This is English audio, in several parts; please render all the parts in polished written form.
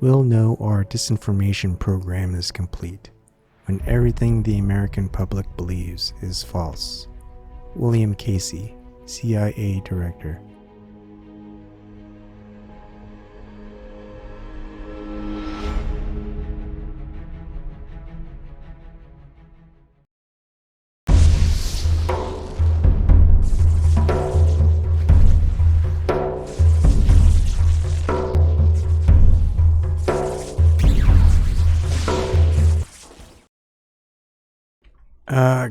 We'll know our disinformation program is complete when everything the American public believes is false. William Casey, CIA Director.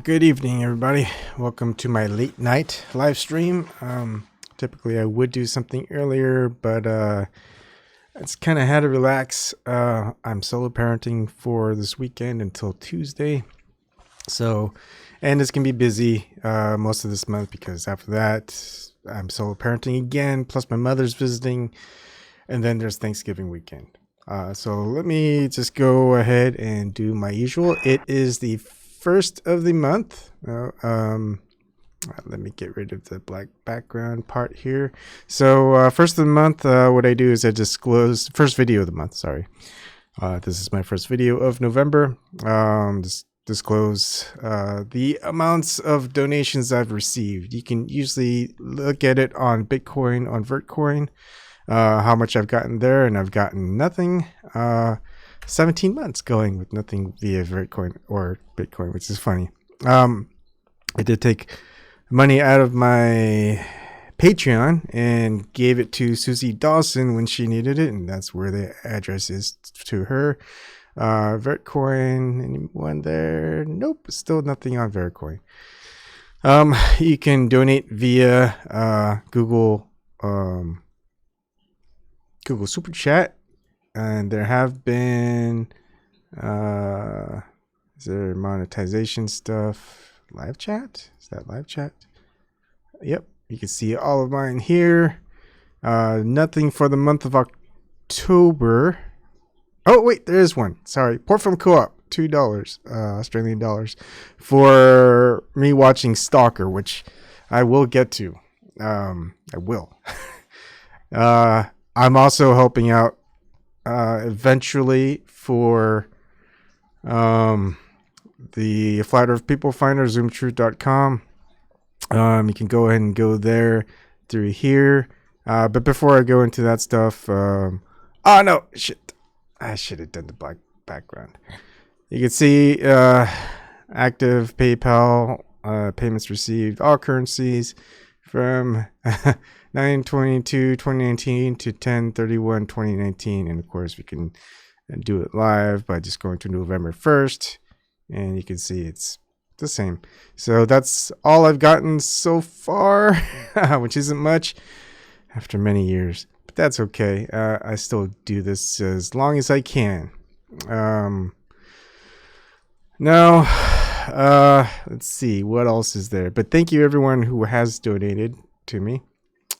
Good evening, everybody. Welcome to my late night live stream. Typically I would do something earlier, but it's kind of had to relax. I'm solo parenting for this weekend until Tuesday. So, and it's going to be busy most of this month because after that, I'm solo parenting again, plus my mother's visiting, and then there's Thanksgiving weekend. So let me just go ahead and do my usual. It is the first of the month. Let me get rid of the black background part here. So first of the month, what I do is I disclose first video of the month. Sorry, this is my first video of November. Disclose the amounts of donations I've received. You can usually look at it on Bitcoin, on Vertcoin, how much I've gotten there, and I've gotten nothing. 17 months going with nothing via Vertcoin or Bitcoin, which is funny. I did take money out of my Patreon and gave it to Susie Dawson when she needed it, and that's where the address is to her. Vertcoin, anyone there? Nope, still nothing on Vertcoin. You can donate via Google Super Chat. And there have been, is there monetization stuff? Live chat? Is that live chat? Yep. You can see all of mine here. Nothing for the month of October. Oh, wait, there is one. Sorry. Port from Co-op, $2, Australian dollars, for me watching Stalker, which I will get to. I will. I'm also helping out eventually for the Flat Earth People Finder, zoomtruth.com. You can go ahead and go there through here. But before I go into that stuff, oh no, shit. I should have done the black background. You can see active PayPal, payments received, all currencies from 9/22/2019 to 10/31/2019, and of course we can do it live by just going to November 1st, and you can see it's the same. So that's all I've gotten so far, which isn't much after many years, but that's okay. I still do this as long as I can. Now, let's see what else is there. But thank you everyone who has donated to me.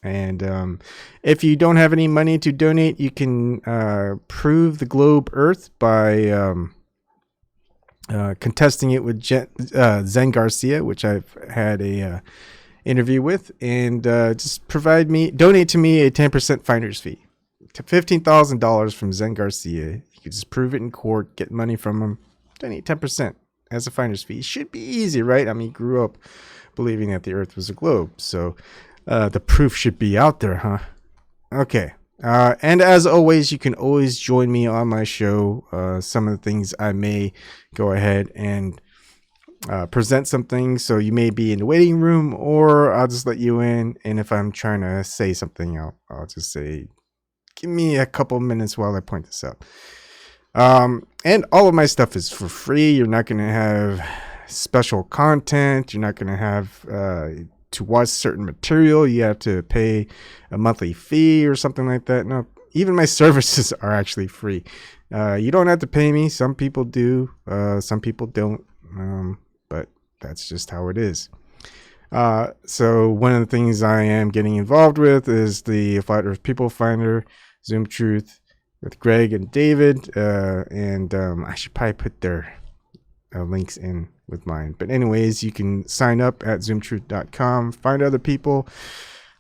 And if you don't have any money to donate, you can prove the globe Earth by contesting it with Zen Garcia, which I've had a interview with, and just donate to me a 10% finder's fee, $15,000 from Zen Garcia. You can just prove it in court, get money from him, donate 10% as a finder's fee. It should be easy, right? I mean, he grew up believing that the Earth was a globe, so the proof should be out there, huh? Okay. And as always, you can always join me on my show. Some of the things I may go ahead and present something. So you may be in the waiting room, or I'll just let you in. And if I'm trying to say something, I'll just say, give me a couple minutes while I point this out. And all of my stuff is for free. You're not going to have special content. You're not going to have to watch certain material. You have to pay a monthly fee or something like that. No, even my services are actually free. You don't have to pay me. Some people do. Some people don't. But that's just how it is. So one of the things I am getting involved with is the Flat Earth People Finder, Zoom Truth, with Greg and David. And I should probably put their links in with mine. But anyways, you can sign up at zoomtruth.com, find other people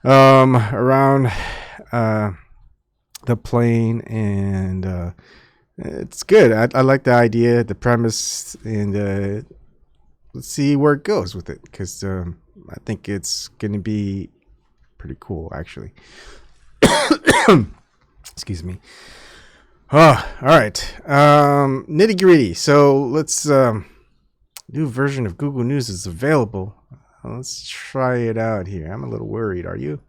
around the plane, and it's good. I like the idea, the premise, and let's see where it goes with it, because I think it's going to be pretty cool, actually. Excuse me. Oh, all right. Nitty gritty. So let's new version of Google News is available. Let's try it out here. I'm a little worried. Are you?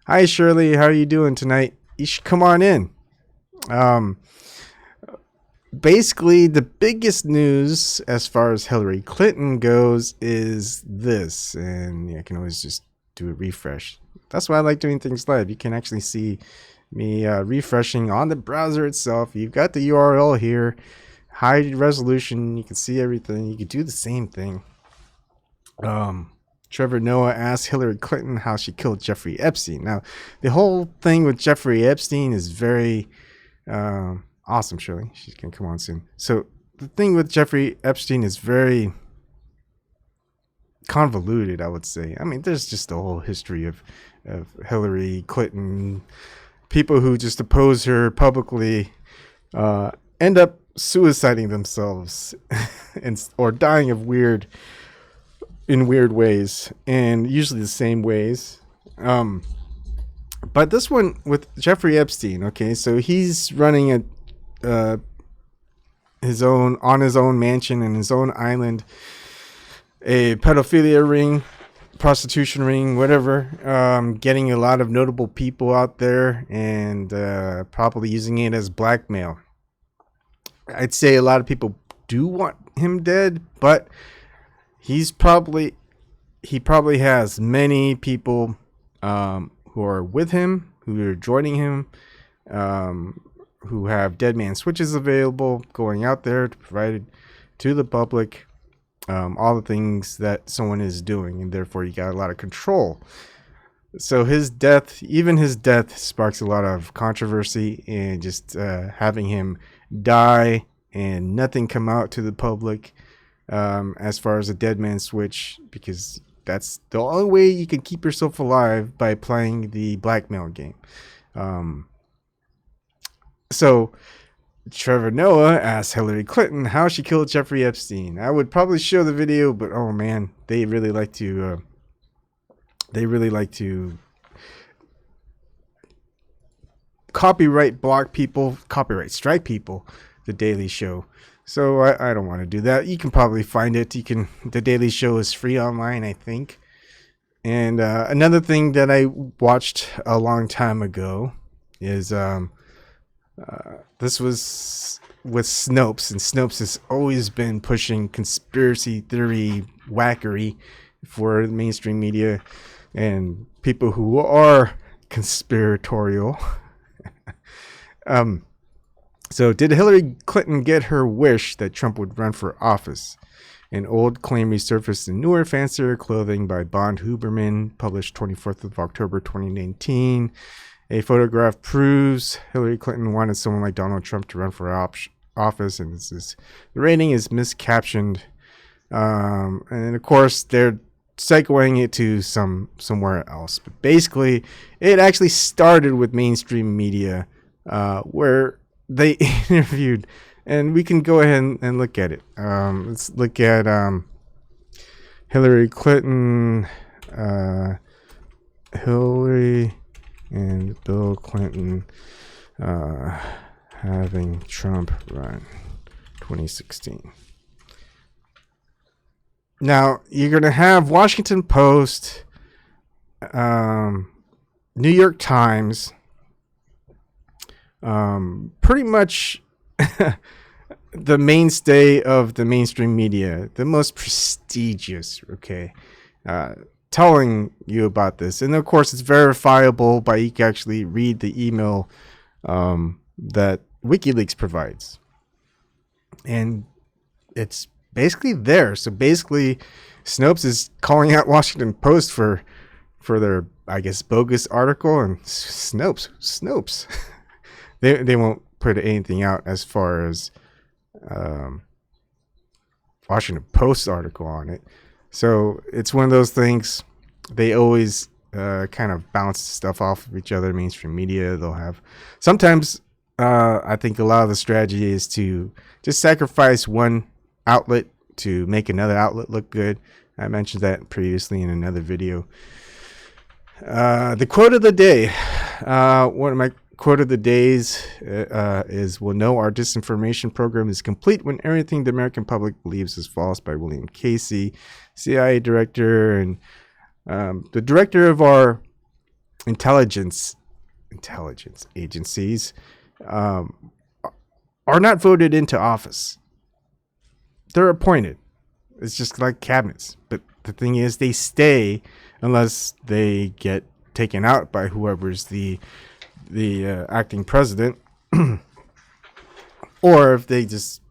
Hi, Shirley. How are you doing tonight? You should come on in. Basically, the biggest news as far as Hillary Clinton goes is this, and I can always just do a refresh. That's why I like doing things live. You can actually see me refreshing on the browser itself. You've got the URL here, high resolution. You can see everything. You can do the same thing. Trevor Noah asked Hillary Clinton how she killed Jeffrey Epstein. Now, the whole thing with Jeffrey Epstein is very awesome, Shirley. She's going to come on soon. So the thing with Jeffrey Epstein is very convoluted, I would say. I mean, there's just a whole history of Hillary Clinton. People who just oppose her publicly end up suiciding themselves or dying of weird ways, and usually the same ways. But this one with Jeffrey Epstein, okay, so he's running his own mansion and his own island, a pedophilia ring, prostitution ring, whatever, getting a lot of notable people out there, and probably using it as blackmail. I'd say a lot of people do want him dead, but he probably has many people who are with him, who are joining him, who have dead man switches available, going out there to provide to the public all the things that someone is doing, and therefore you got a lot of control. So even his death sparks a lot of controversy, and just having him die and nothing come out to the public as far as a dead man switch, because that's the only way you can keep yourself alive, by playing the blackmail game. So Trevor Noah asked Hillary Clinton how she killed Jeffrey Epstein. I would probably show the video, but oh man, they really like to copyright block people, copyright strike people, The Daily Show. So I don't want to do that. You can probably find it. The Daily Show is free online, I think. And another thing that I watched a long time ago is this was with Snopes, and Snopes has always been pushing conspiracy theory wackery for the mainstream media and people who are conspiratorial. So did Hillary Clinton get her wish that Trump would run for office? An old claim resurfaced in newer, fancier clothing by Bond Huberman, published 24th of October 2019. A photograph proves Hillary Clinton wanted someone like Donald Trump to run for office, and the rating is miscaptioned. And of course, they're segueing it to somewhere else. But basically, it actually started with mainstream media, where they interviewed, and we can go ahead and look at it. Let's look at Hillary Clinton, Hillary and Bill Clinton having Trump run 2016. Now, you're going to have Washington Post, New York Times, pretty much the mainstay of the mainstream media, the most prestigious, okay, telling you about this. And of course, it's verifiable by you can actually read the email that WikiLeaks provides. And it's basically there. So basically, Snopes is calling out Washington Post for their, I guess, bogus article, and Snopes. They won't put anything out as far as Washington Post article on it. So it's one of those things. They always kind of bounce stuff off of each other. Mainstream media, they'll have sometimes. I think a lot of the strategy is to just sacrifice one outlet to make another outlet look good. I mentioned that previously in another video. The quote of the day. One of my quote of the days is, "We'll know our disinformation program is complete when everything the American public believes is false," by William Casey, CIA director and the director of our intelligence agencies are not voted into office. They're appointed. It's just like cabinets. But the thing is, they stay unless they get taken out by whoever's the acting president, or if they just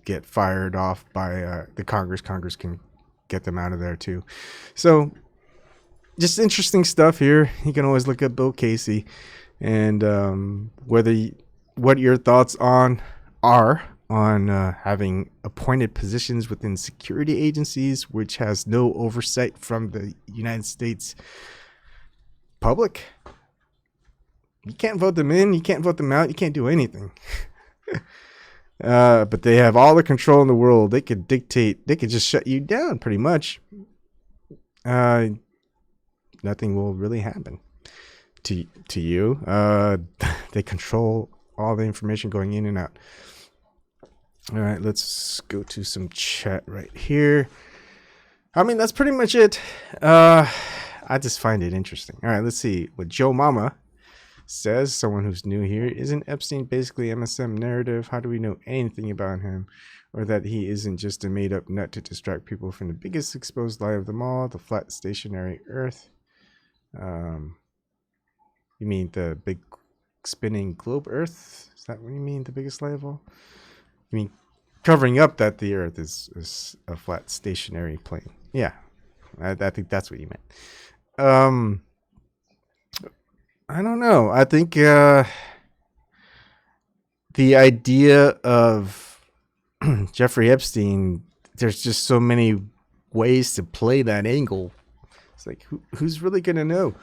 get fired off by the Congress. Congress can get them out of there too. So just interesting stuff here. You can always look at Bill Casey, and what your thoughts are on having appointed positions within security agencies, which has no oversight from the United States public. You can't vote them in, you can't vote them out, you can't do anything. But they have all the control in the world. They could dictate, they could just shut you down pretty much. Nothing will really happen to you. They control all the information going in and out. All right, let's go to some chat right here. I mean, that's pretty much it. I just find it interesting. All right, let's see what Joe Mama says. Someone who's new here. Isn't Epstein basically MSM narrative? How do we know anything about him? Or that he isn't just a made-up nut to distract people from the biggest exposed lie of them all, the flat stationary Earth? You mean the big spinning globe Earth? Is that what you mean, the biggest lie of all? I mean, covering up that the Earth is a flat stationary plane. Yeah, I think that's what you meant. I don't know. I think the idea of Jeffrey Epstein, there's just so many ways to play that angle. It's like, who's really going to know?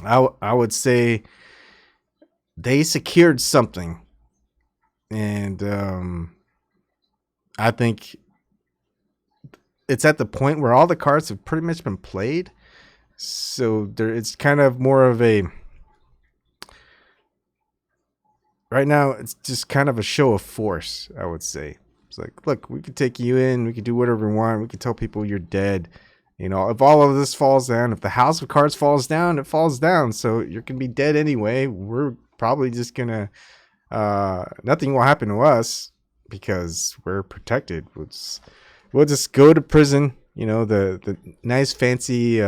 I would say they secured something. And I think it's at the point where all the cards have pretty much been played. So it's kind of more of a, right now, it's just kind of a show of force, I would say. It's like, look, we could take you in. We could do whatever we want. We could tell people you're dead. You know, if all of this falls down, if the house of cards falls down, it falls down. So you're going to be dead anyway. We're probably just going to, nothing will happen to us because we're protected. We'll just go to prison, you know, the nice fancy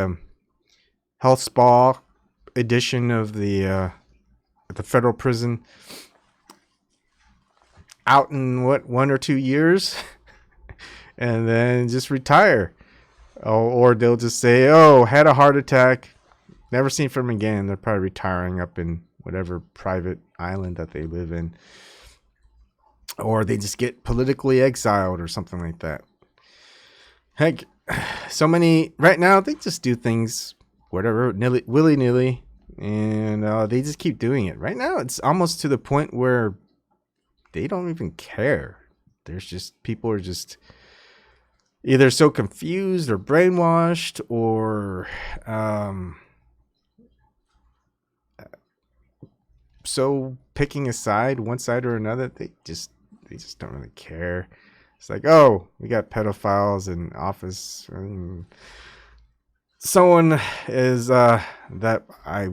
health spa edition of the federal prison, out in 1 or 2 years, and then just retire. Or they'll just say, oh, had a heart attack, never seen from him again. They're probably retiring up in whatever private island that they live in, or they just get politically exiled or something like that. Heck, so many right now, they just do things whatever, willy-nilly, and they just keep doing it. Right now, it's almost to the point where they don't even care. There's just, people are just either so confused or brainwashed, or so picking a side, one side or another. They just don't really care. It's like, oh, we got pedophiles in office. Someone is that I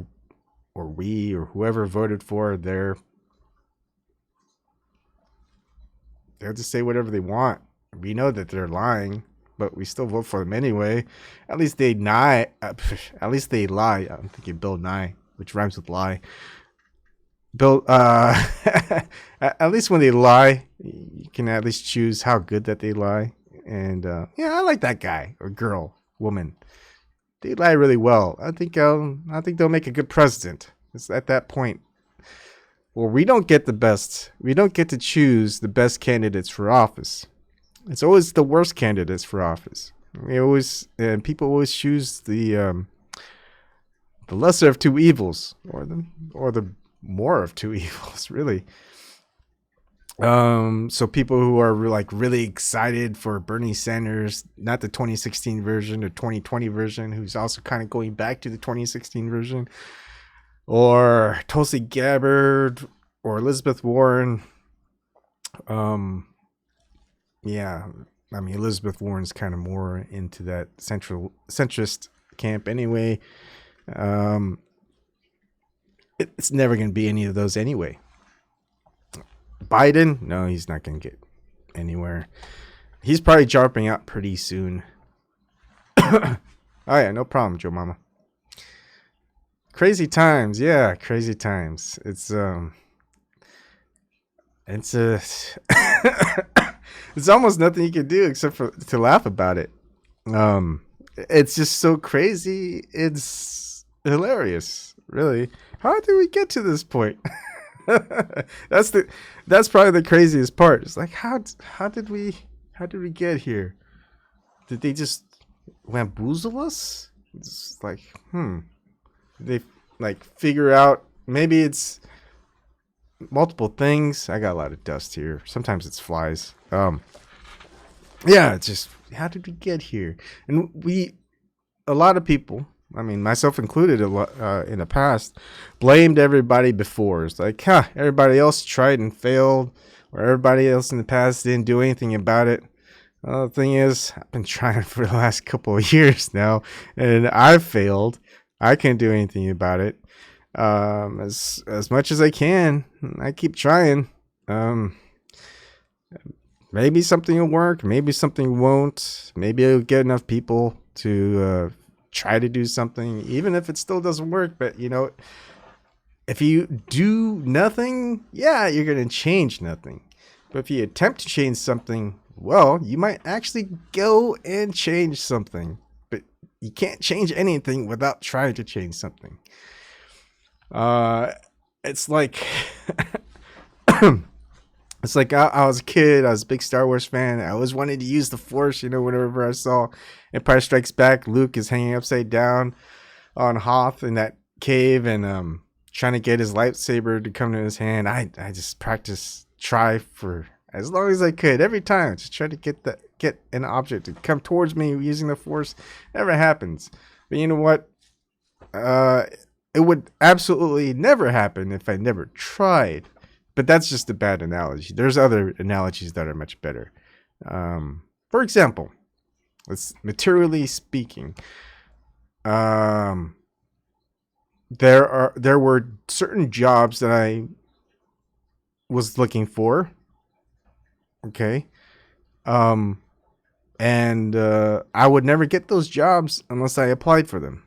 or we or whoever voted for, they'll just say whatever they want. We know that they're lying, but we still vote for them anyway. At least they lie. At least they lie. I'm thinking Bill Nye, which rhymes with lie. Bill, at least when they lie, you can at least choose how good that they lie. And yeah, I like that guy or girl, woman. They lie really well. I think they'll make a good president. It's at that point. Well, we don't get the best. We don't get to choose the best candidates for office. It's always the worst candidates for office. People always choose the lesser of two evils, or the more of two evils, really. So people who are like really excited for Bernie Sanders, not the 2016 version, the 2020 version, who's also kind of going back to the 2016 version, or Tulsi Gabbard or Elizabeth Warren. Yeah, I mean, Elizabeth Warren's kind of more into that centrist camp anyway. It's never going to be any of those anyway. Biden, no, he's not going to get anywhere. He's probably dropping out pretty soon. Oh yeah, no problem, Joe Mama. Crazy times, yeah, crazy times. It's it's almost nothing you can do except for to laugh about it. It's just so crazy. It's hilarious, really. How did we get to this point? That's probably the craziest part. It's like how did we get here? Did they just bamboozle us? It's like they like figure out maybe it's multiple things. I got a lot of dust here. Sometimes it's flies. Yeah, it's just how did we get here? And a lot of people, I mean, myself included, in the past, blamed everybody before. It's like, everybody else tried and failed, or everybody else in the past didn't do anything about it. The thing is, I've been trying for the last couple of years now, and I've failed. I can't do anything about it. As much as I can, I keep trying. Maybe something will work. Maybe something won't. Maybe I'll get enough people to try to do something, even if it still doesn't work. But if you do nothing, yeah, you're going to change nothing. But if you attempt to change something, well, you might actually go and change something. But you can't change anything without trying to change something. It's like it's like I was a kid. I was a big Star Wars fan. I always wanted to use the Force. Whenever I saw Empire Strikes Back, Luke is hanging upside down on Hoth in that cave and trying to get his lightsaber to come to his hand. I just try for as long as I could every time. Just try to get an object to come towards me using the Force. Never happens. But you know what? It would absolutely never happen if I never tried. But that's just a bad analogy. There's other analogies that are much better. For example, let's materially speaking, there were certain jobs that I was looking for. Okay. And I would never get those jobs unless I applied for them.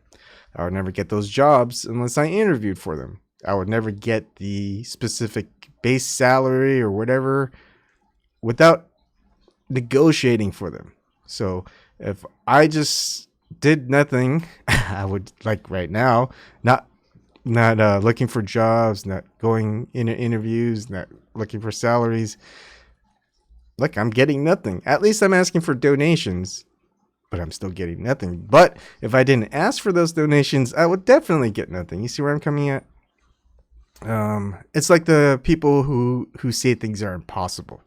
I would never get those jobs unless I interviewed for them. I would never get the specific base salary or whatever without negotiating for them. So if I just did nothing, I would, like right now, not looking for jobs, not going into interviews, not looking for salaries. Look, I'm getting nothing. At least I'm asking for donations, but I'm still getting nothing. But if I didn't ask for those donations, I would definitely get nothing. You see where I'm coming at? It's like the people who say things are impossible.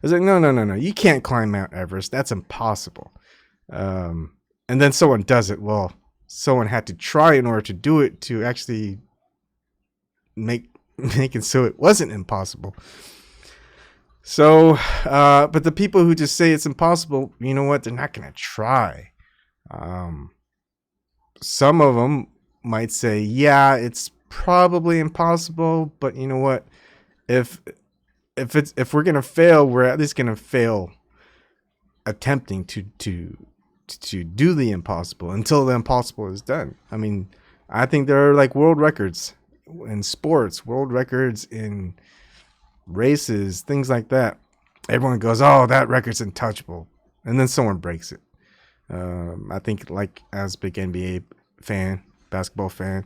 It's like, no. You can't climb Mount Everest. That's impossible. And then someone does it. Well, someone had to try in order to do it to actually make it so it wasn't impossible. So, but the people who just say it's impossible, you know what? They're not going to try. Some of them might say, yeah, it's probably impossible, but you know what? If we're going to fail, we're at least going to fail attempting to do the impossible until the impossible is done. I mean, I think there are like world records in sports, world records in races, things like that. Everyone goes, oh, that record's untouchable, and then someone breaks it. I think, like, as a big NBA fan, basketball fan,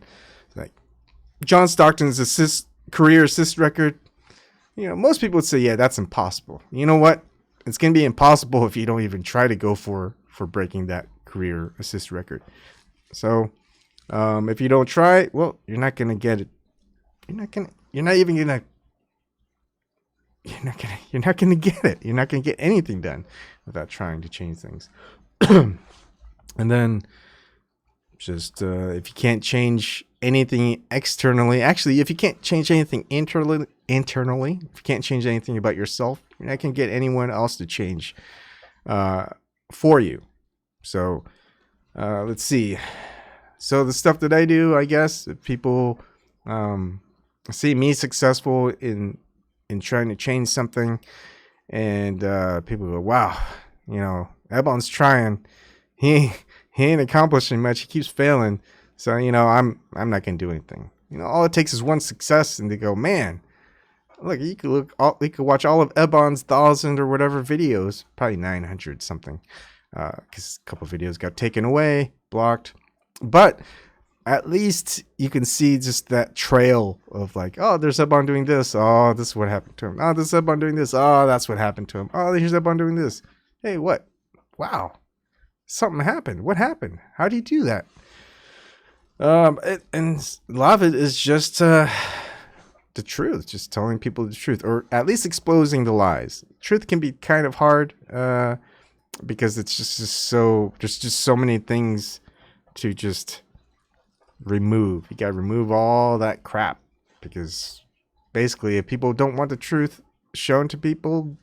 like John Stockton's career assist record, most people would say, yeah, that's impossible. You know what? It's gonna be impossible if you don't even try to go for for breaking that career assist record. So if you don't try, well, you're not gonna get it. You're not gonna get it. You're not gonna get anything done without trying to change things. And then just if you can't change anything externally, actually, if you can't change anything internally, if you can't change anything about yourself, you're not gonna get anyone else to change for you. So let's see. So the stuff that I do, I guess, if people see me successful in trying to change something, and people go, "Wow, Ebon's trying. He ain't accomplishing much. He keeps failing. So I'm not gonna do anything. All it takes is one success, and they go, man, look, you could watch all of Ebon's 1,000 or whatever videos, probably 900 something, because a couple videos got taken away, blocked, but at least you can see just that trail of like, oh, there's Ebon doing this. Oh, this is what happened to him. Oh, this is Ebon doing this. Oh, that's what happened to him. Oh, here's Ebon doing this. Hey, what? Wow. Something happened. What happened? How do you do that? And a lot of it is just the truth, just telling people the truth, or at least exposing the lies. Truth can be kind of hard because it's just so, there's just so many things to just remove. You gotta remove all that crap, because basically if people don't want the truth shown to people,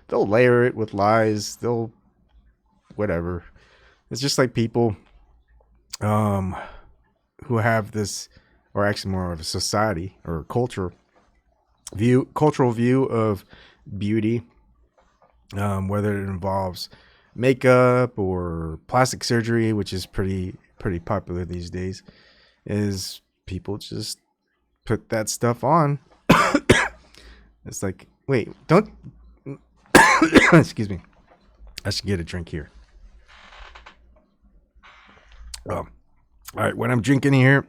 they'll layer it with lies. They'll whatever. It's just like people who have this, or actually more of a society or cultural view of beauty, whether it involves makeup or plastic surgery, which is pretty popular these days, is people just put that stuff on. It's like, wait, don't excuse me, I should get a drink here. All right, when I'm drinking here,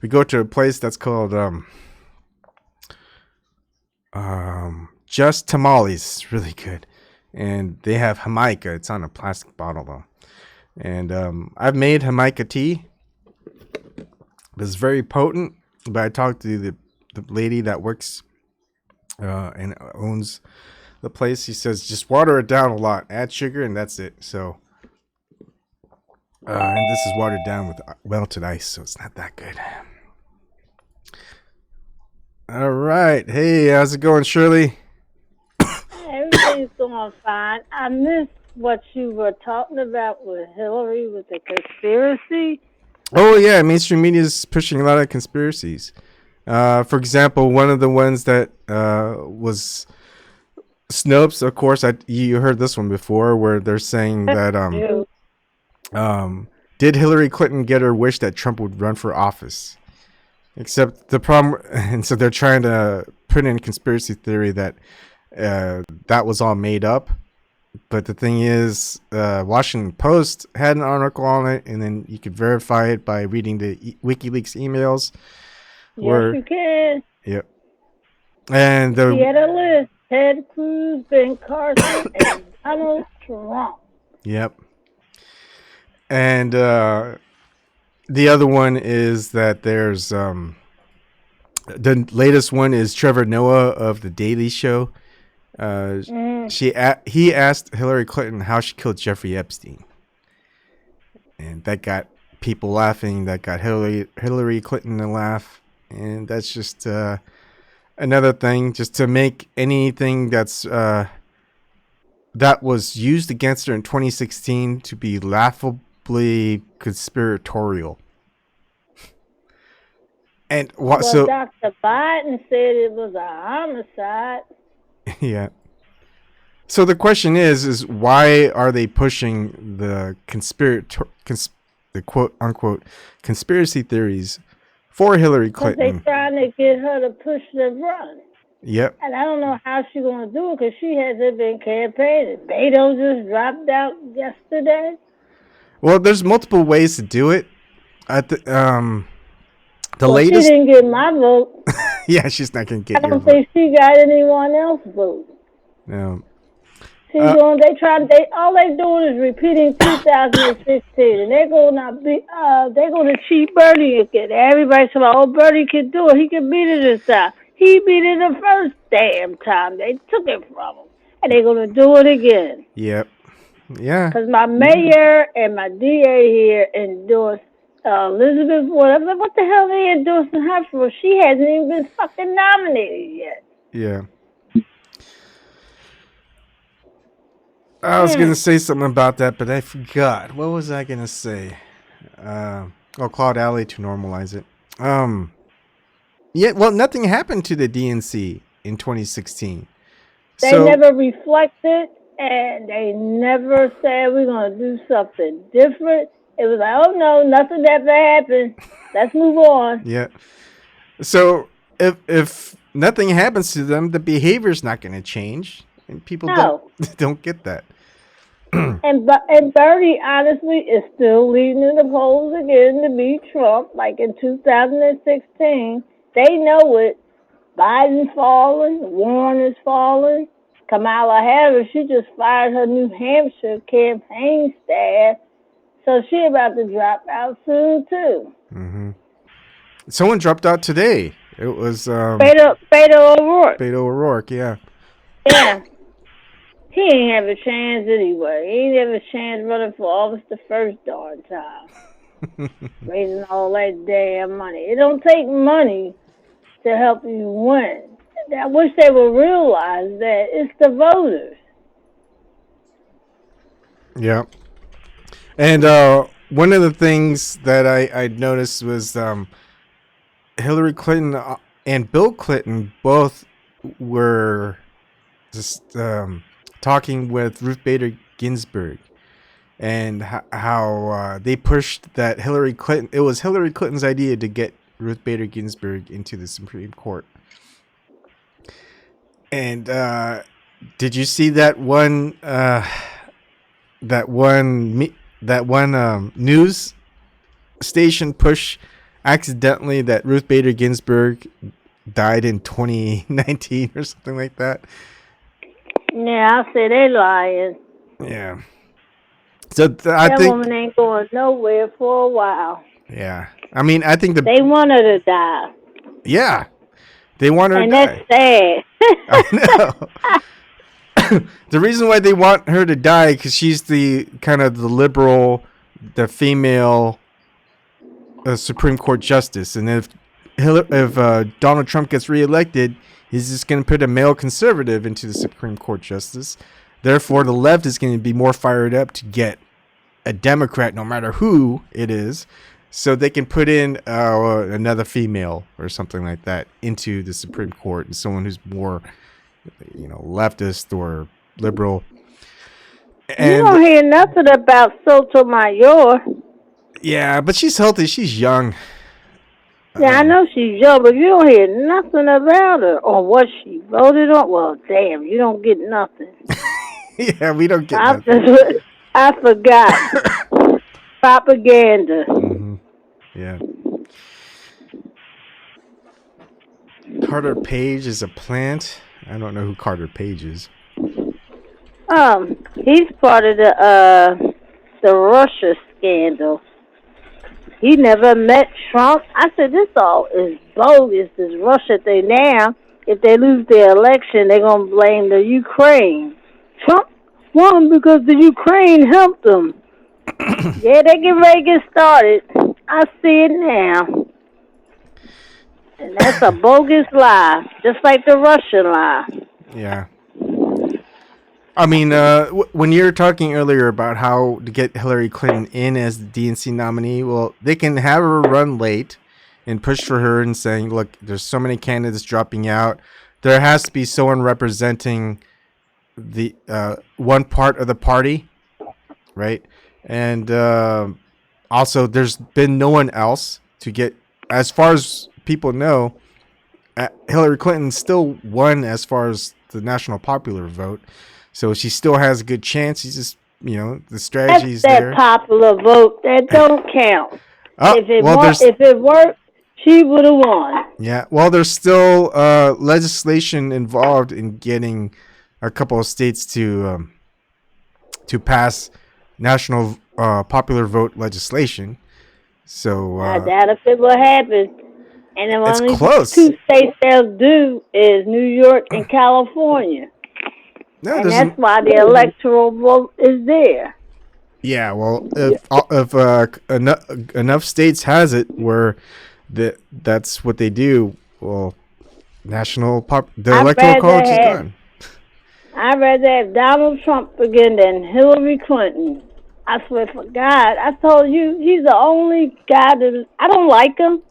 we go to a place that's called Just Tamales. It's really good, and they have Jamaica. It's on a plastic bottle though, and I've made Jamaica tea. It's very potent, but I talked to the lady that works and owns the place. He says just water it down a lot, add sugar, and that's it. So. And this is watered down with melted ice, so it's not that good. All right. Hey, how's it going, Shirley? Everything's going fine. I missed what you were talking about with Hillary with the conspiracy. Oh, yeah. Mainstream media is pushing a lot of conspiracies. For example, one of the ones that was Snopes, of course, you heard this one before, where they're saying that did Hillary Clinton get her wish that Trump would run for office? Except the problem, and so they're trying to put in conspiracy theory that that was all made up. But the thing is, Washington Post had an article on it, and then you could verify it by reading the WikiLeaks emails. Yes, you can. Yep. And he had a list: Ted Cruz, Ben Carson, and Donald Trump. Yep. And the other one is that there's the latest one is Trevor Noah of The Daily Show. He asked Hillary Clinton how she killed Jeffrey Epstein, and that got people laughing. That got Hillary Clinton to laugh, and that's just another thing, just to make anything that's that was used against her in 2016 to be laughable. Conspiratorial. And what? Well, so Dr. Biden said it was a homicide. Yeah. So the question is why are they pushing the the quote unquote conspiracy theories for Hillary Clinton? They're trying to get her to push the run. Yep. And I don't know how she's going to do it because she hasn't been campaigning. Beto just dropped out yesterday. Well, there's multiple ways to do it. Latest. She didn't get my vote. Yeah, she's not going to get your vote. I don't think she got anyone else's vote. No. See, all they doing is repeating 2016, and they're gonna cheat Bernie again. Everybody's saying, "Oh, Bernie can do it. He can beat it this time. He beat it the first damn time. They took it from him, and they're gonna do it again." Yep. Yeah. Because my mayor and my DA here endorsed Elizabeth Warren. I'm like, what the hell are they endorsing her for? She hasn't even been fucking nominated yet. Yeah. I was gonna say something about that, but I forgot. What was I gonna say? Claude Alley to normalize it. Yeah. Well, nothing happened to the DNC in 2016. They never reflected, and they never said we're gonna do something different. It was like, oh no, nothing ever happened. Let's move on. Yeah. So if nothing happens to them, the behavior's not going to change, and people don't get that. And Bernie honestly is still leading in the polls again to beat Trump, like in 2016. They know it. Biden's falling. Warren is falling. Kamala Harris, she just fired her New Hampshire campaign staff, so she about to drop out soon too. Mm-hmm. Someone dropped out today. It was Beto O'Rourke. Beto O'Rourke, yeah. Yeah. He ain't have a chance anyway. He ain't have a chance running for office the first darn time. Raising all that damn money. It don't take money to help you win. I wish they would realize that it's the voters. Yeah. And one of the things that I noticed was Hillary Clinton and Bill Clinton both were just talking with Ruth Bader Ginsburg, and how they pushed that Hillary Clinton. It was Hillary Clinton's idea to get Ruth Bader Ginsburg into the Supreme Court. And did you see that one news station push accidentally that Ruth Bader Ginsburg died in 2019 or something like that? Yeah, I say they lying. Yeah. So I think that woman ain't going nowhere for a while. Yeah. I mean, I think they want her to die. Yeah. They want her to die. And that's sad. I know. The reason why they want her to die, because she's the kind of the liberal, the female Supreme Court justice. And if Donald Trump gets reelected, he's just going to put a male conservative into the Supreme Court justice. Therefore, the left is going to be more fired up to get a Democrat, no matter who it is, so they can put in another female or something like that into the Supreme Court, and someone who's more, leftist or liberal. And you don't hear nothing about Sotomayor. Yeah, but she's healthy. She's young. Yeah, I know she's young, but you don't hear nothing about her or what she voted on. Well, damn, you don't get nothing. Yeah, we don't get nothing. I forgot. Propaganda. Mm-hmm. Yeah. Carter Page is a plant. I don't know who Carter Page is. He's part of the Russia scandal. He never met Trump. I said, this all is bogus, this Russia thing. Now, if they lose their election, they're going to blame the Ukraine. Trump won because the Ukraine helped them. Yeah, they get ready to get started. I see it now. And that's a bogus lie, just like the Russian lie. Yeah. I mean, when you were talking earlier about how to get Hillary Clinton in as the DNC nominee, well, they can have her run late and push for her and saying, look, there's so many candidates dropping out. There has to be someone representing the one part of the party, right? And also, there's been no one else to get, as far as people know, Hillary Clinton still won as far as the national popular vote. So she still has a good chance. She's just, the strategy's there. That popular vote, that don't count. If it worked, she would have won. Yeah, well, there's still legislation involved in getting a couple of states to to pass national popular vote legislation. So I doubt if it will happen. And the it's only close. two states they'll do is New York and California. No, And that's why the electoral vote is there. yeah. Well, if enough states has it where that's what they do, well, the electoral college is gone. I'd rather have Donald Trump again than Hillary Clinton. I swear for God, I told you, he's the only guy that I don't like him,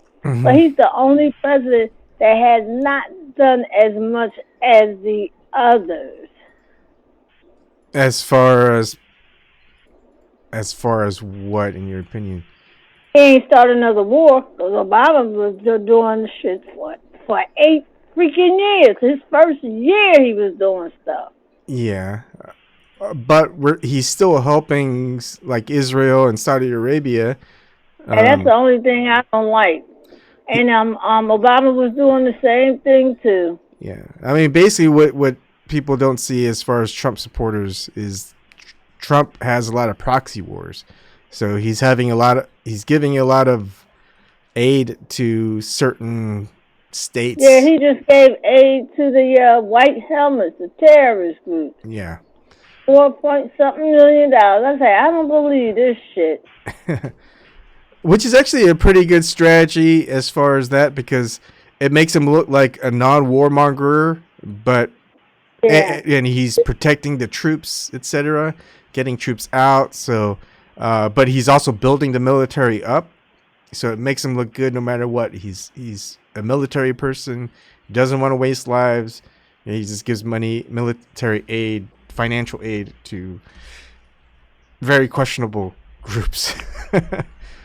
but he's the only president that has not done as much as the others. As far as what, in your opinion? He ain't started another war because Obama was doing the shit for 8 freaking years. His first year, he was doing stuff. Yeah, but he's still helping like Israel and Saudi Arabia. And that's the only thing I don't like. And Obama was doing the same thing too. Yeah, I mean, basically, what people don't see as far as Trump supporters is Trump has a lot of proxy wars. So he's giving a lot of aid to certain states. Yeah, he just gave aid to the White Helmets, the terrorist group. Yeah. $4.something million. I say, I don't believe this shit. Which is actually a pretty good strategy as far as that, because it makes him look like a non-warmonger, but and he's protecting the troops, etc., getting troops out. So, but he's also building the military up, so it makes him look good no matter what. He's a military person, doesn't want to waste lives. He just gives money, military aid, financial aid to very questionable groups.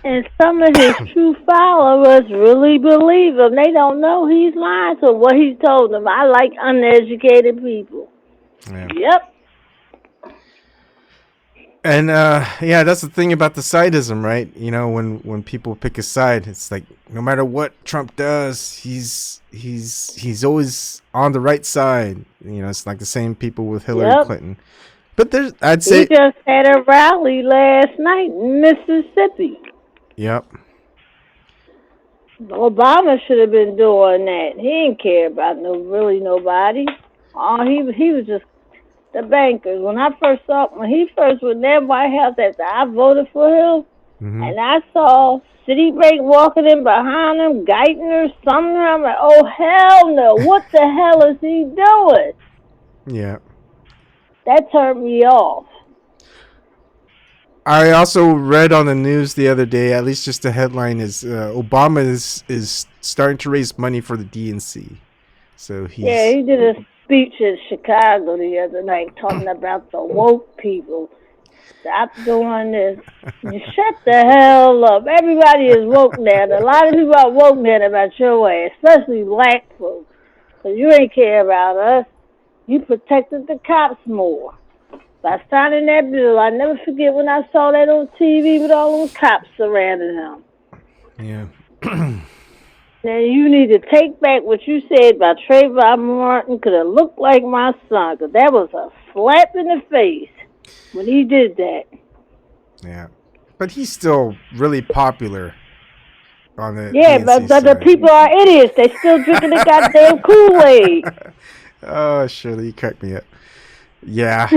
And some of his true followers really believe him. They don't know he's lying to what he told them. I like uneducated people. Yeah. Yep. And that's the thing about the sidism, right? You know, when people pick a side, it's like no matter what Trump does, he's always on the right side. You know, it's like the same people with Hillary Clinton. But I'd say he just had a rally last night in Mississippi. Yep. Obama should have been doing that. He didn't care about nobody. He was just the bankers. When he first was in that White House, after I voted for him, and I saw Citibank walking in behind him, Guyton or something, I'm like, oh hell no! What the hell is he doing? Yeah. That turned me off. I also read on the news the other day, at least just the headline is Obama is starting to raise money for the DNC. So he did a speech in Chicago the other night talking about the woke people. Stop doing this. You shut the hell up. Everybody is woke now. A lot of people are woke now about your ass, especially black folks. Because you ain't care about us. You protected the cops more. By signing that bill, I never forget when I saw that on TV with all those cops surrounding him. Yeah. Now you need to take back what you said about Trayvon Martin, because it looked like my son, because that was a slap in the face when he did that. Yeah. But he's still really popular on the but the people are idiots. They still drinking the goddamn Kool-Aid. Oh, Shirley, you cracked me up. Yeah.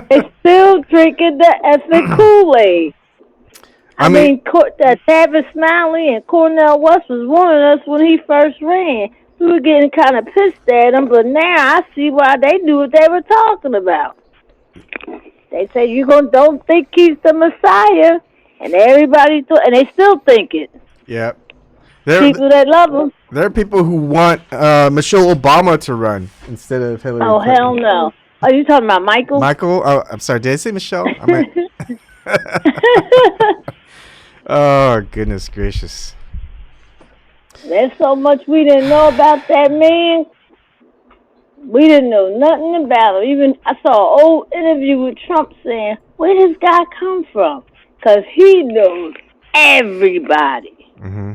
They still drinking the effing Kool-Aid. I mean, Tavis Smiley and Cornel West was warning us when he first ran. We were getting kind of pissed at him, but now I see why they knew what they were talking about. They say don't think he's the Messiah, and everybody and they still think it. Yeah. People that love him. There are people who want Michelle Obama to run instead of Hillary Clinton. Hell no. Are you talking about Michael? Michael? Oh, I'm sorry. Did I say Michelle? Oh, goodness gracious. There's so much we didn't know about that man. We didn't know nothing about him. Even I saw an old interview with Trump saying, where did this guy come from? Because he knows everybody. Mm-hmm.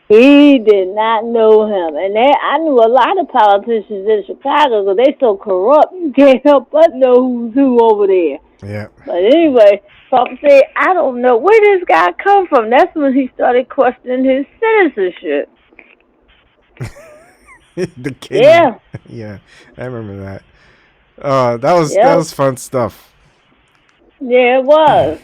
He did not know him. And I knew a lot of politicians in Chicago because they so corrupt, you can't help but know who's who over there. Yeah. But anyway, Trump said, I don't know where this guy come from. That's when he started questioning his citizenship. The Kenyan. Yeah. Yeah, I remember that. That Yep. was fun stuff. Yeah, it was.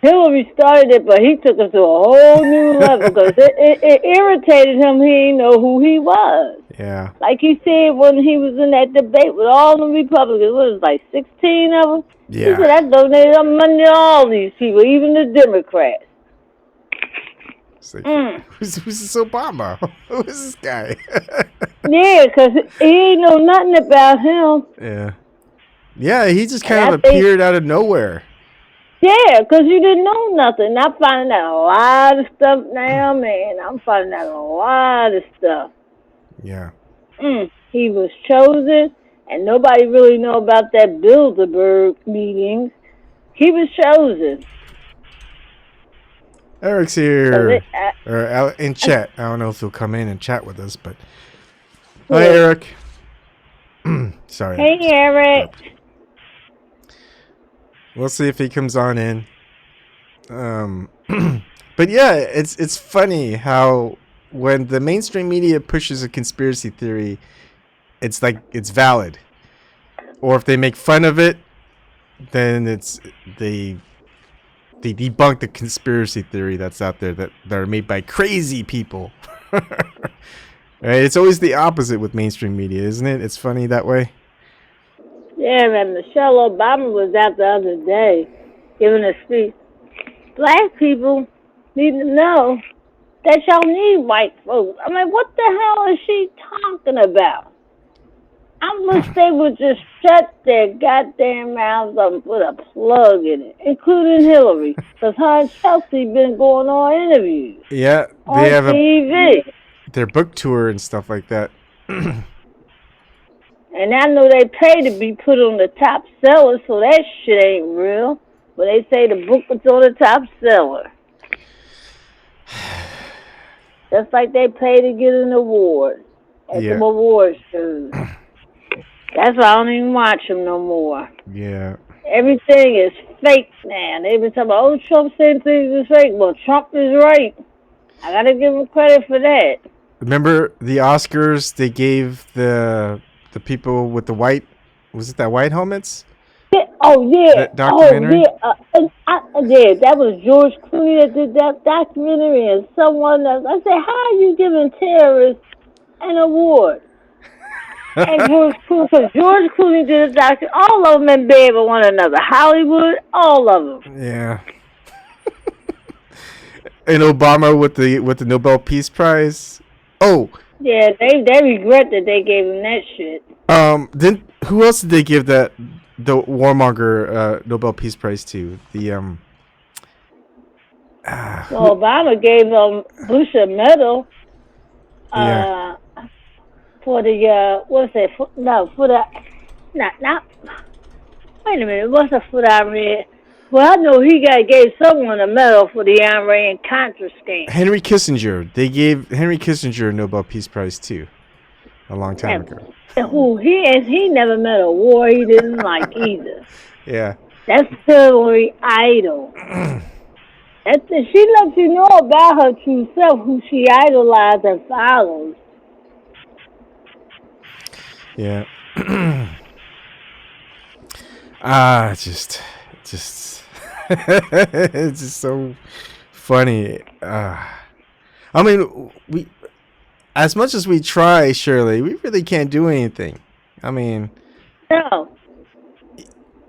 Hillary started it, but he took us to a whole new level because it irritated him. He didn't know who he was. Yeah. Like he said when he was in that debate with all the Republicans, what was it, like 16 of them? He Yeah. said, I donated money to all these people, even the Democrats. It's like, who's this Obama? Who is this guy? Yeah, because he ain't know nothing about him. Yeah. Yeah, he just And kind I of think, appeared out of nowhere. yeah, because you didn't know nothing. I'm finding out a lot of stuff now, man. I'm finding out a lot of stuff. Yeah. He was chosen, and nobody really know about that Bilderberg meetings. He was chosen. Eric's So here. Or out in chat. I don't know if he'll come in and chat with us, but hi, yeah. Eric. Sorry. Hey, Eric. We'll see if he comes on in. But yeah, it's funny how when the mainstream media pushes a conspiracy theory, it's like it's valid. Or if they make fun of it, then they debunk the conspiracy theory that's out there that are made by crazy people. Right? It's always the opposite with mainstream media, isn't it? It's funny that way. Yeah, man. Michelle Obama was out the other day giving a speech. Black people need to know that y'all need white folks. I mean, what the hell is she talking about? I wish they would just shut their goddamn mouths up and put a plug in it, including Hillary, because her and Chelsea been going on interviews Yeah, on they have TV. their book tour and stuff like that. And I know they pay to be put on the top seller, so that shit ain't real. But they say the book was on the top seller. Just like they pay to get an award at Yeah. some award shows. That's why I don't even watch them no more. Yeah. Everything is fake now. They've been talking about, oh, Trump saying things is fake. Well, Trump is right. I gotta give him credit for that. Remember the Oscars? They gave the people with the white, was it that white helmets? Yeah, oh yeah, That documentary? yeah. That was George Clooney that did that documentary, and someone else. I said, how are you giving terrorists an award? And George Clooney did a documentary. All of them in bed with one another. Hollywood, all of them. Yeah. And Obama with the Nobel Peace Prize. Oh. Yeah, they regret that they gave him that shit. Then who else did they give the warmonger Nobel Peace Prize to? The Well, Obama gave Bush a medal. Yeah. For the what's that? For the not. Wait a minute, what's the foot I read? Well, I know he gave someone a medal for the Iran Contra scam. Henry Kissinger. They gave Henry Kissinger a Nobel Peace Prize too, a long time ago. Who he never met a war he didn't like either. Yeah. That's Hillary Idol. She lets you know about her true self, who she idolizes and follows. Yeah. Just it's just so funny. I mean, we, as much as we try, Shirley, we really can't do anything. I mean, No,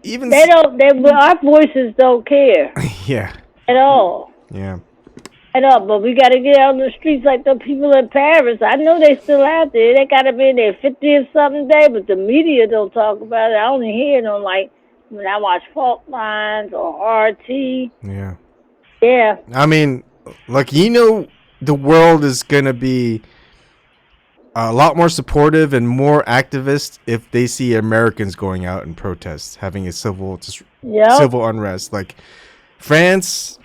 even they don't. Our voices don't care yeah, at all. yeah, At all. But we got to get out on the streets like the people in Paris. I know they still out there. They got to be in their 50th something day, but the media don't talk about it. I only hear them like when I watch Fault Lines or RT. yeah. Yeah. I mean, like, the world is gonna be a lot more supportive and more activist if they see Americans going out and protest, having a civil unrest, like France,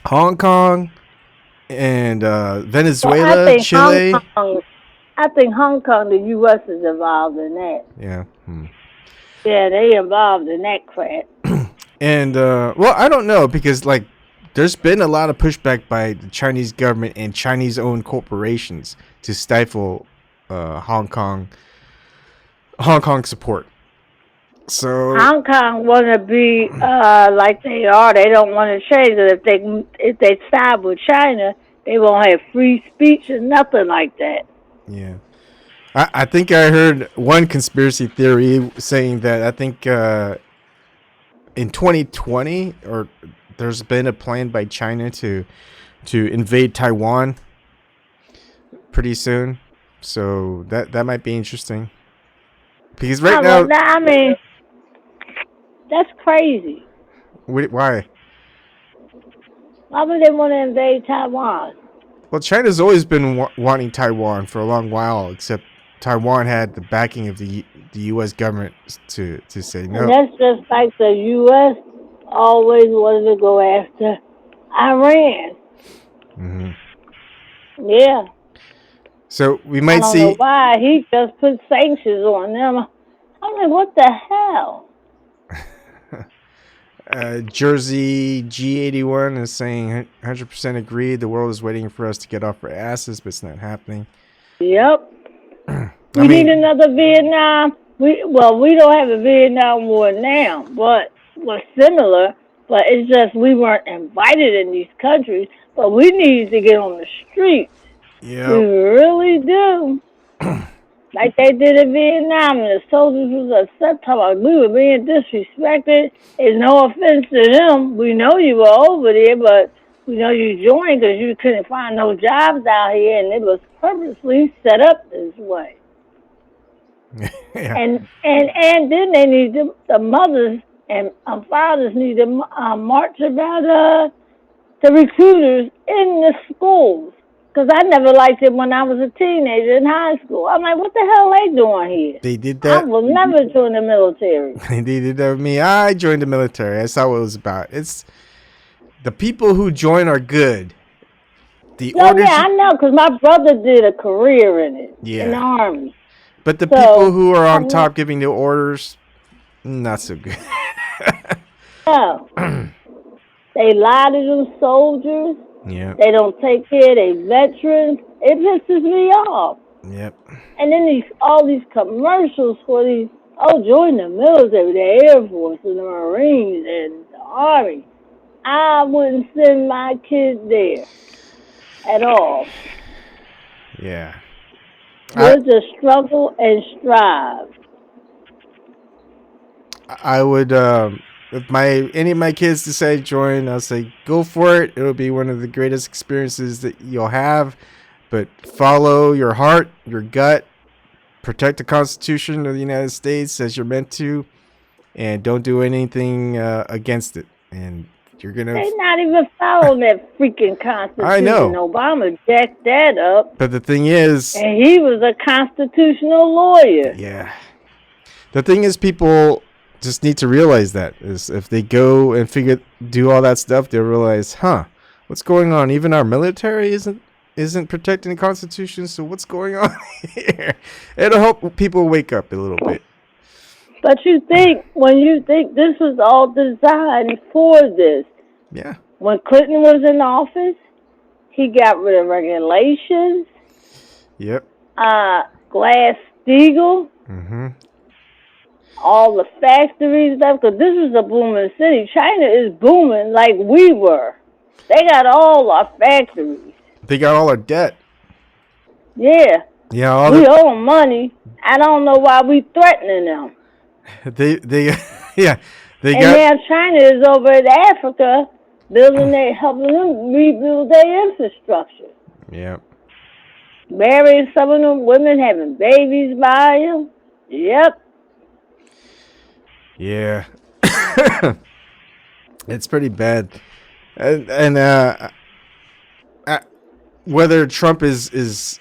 Hong Kong, and Well, Venezuela, Chile. I think Hong Kong, the U.S. is involved in that. Yeah. Yeah, they involved in that crap. And well, I don't know because like there's been a lot of pushback by the Chinese government and Chinese-owned corporations to stifle Hong Kong support. So Hong Kong want to be like they are. They don't want to change it. If they side with China, they won't have free speech and nothing like that. yeah, I think I heard one conspiracy theory saying that I think in 2020 or there's been a plan by China to invade Taiwan pretty soon. So that might be interesting because right Well, now, I mean, that's crazy. why? Why would they want to invade Taiwan? Well, China's always been wanting Taiwan for a long while, except Taiwan had the backing of the U.S. government to say And no. that's just like the U.S. always wanted to go after Iran. Hmm. Yeah. So we I might don't know see why. He just put sanctions on them. I'm like, what the hell? Jersey G81 is saying 100% agree. The world is waiting for us to get off our asses, but it's not happening. Yep. I We need mean, another Vietnam. We don't have a Vietnam War now, but we're similar. But it's just we weren't invited in these countries. But we need to get on the streets. We yeah, really do. Like they did in Vietnam, and the soldiers was upset, talking about we were being disrespected. It's no offense to them. We know you were over there, but we know you joined because you couldn't find no jobs out here, and it was purposely set up this way. yeah, And then they need the mothers and fathers need to march about the recruiters in the schools. Because I never liked it when I was a teenager in high school. I'm like, what the hell are they doing here? they did I that. will never join the military. They did that with me. I joined the military. I saw what it was about. It's the people who join are good. The No, yeah, orders, I know, because my brother did a career in it, in the yeah, Army. but the people So, who are on I'm like, top giving the orders, not so good. no. They lie to them soldiers. Yeah. They don't take care of their veterans. It pisses me off. Yep. And then all these commercials for these, join the military, the Air Force and the Marines and the Army. I wouldn't send my kids there at all. Yeah. We'll just struggle and strive. I would if any of my kids decide to join, I'll say go for it. It'll be one of the greatest experiences that you'll have. But follow your heart, your gut, protect the Constitution of the United States as you're meant to, and don't do anything against it. And you're gonna. They not even following that freaking I Constitution. know, Obama jacked that up. but the thing is, And he was a constitutional lawyer. yeah, the thing is, people just need to realize that is if they go and do all that stuff, they'll realize, what's going on? Even our military isn't protecting the Constitution. So what's going on here? It'll help people wake up a little bit. But when you think this was all designed for this, Yeah. when Clinton was in office, he got rid of regulations, Yep. Glass-Steagall, Mm-hmm. all the factories and stuff, because this is a booming city. China is booming like we were. They got all our factories. They got all our debt. Yeah. Yeah. We owe them money. I don't know why we threatening them. Yeah. And now China is over in Africa helping them rebuild their infrastructure. Yep. Marrying some of them women, having babies by them. Yep. Yeah. It's pretty bad. And whether Trump is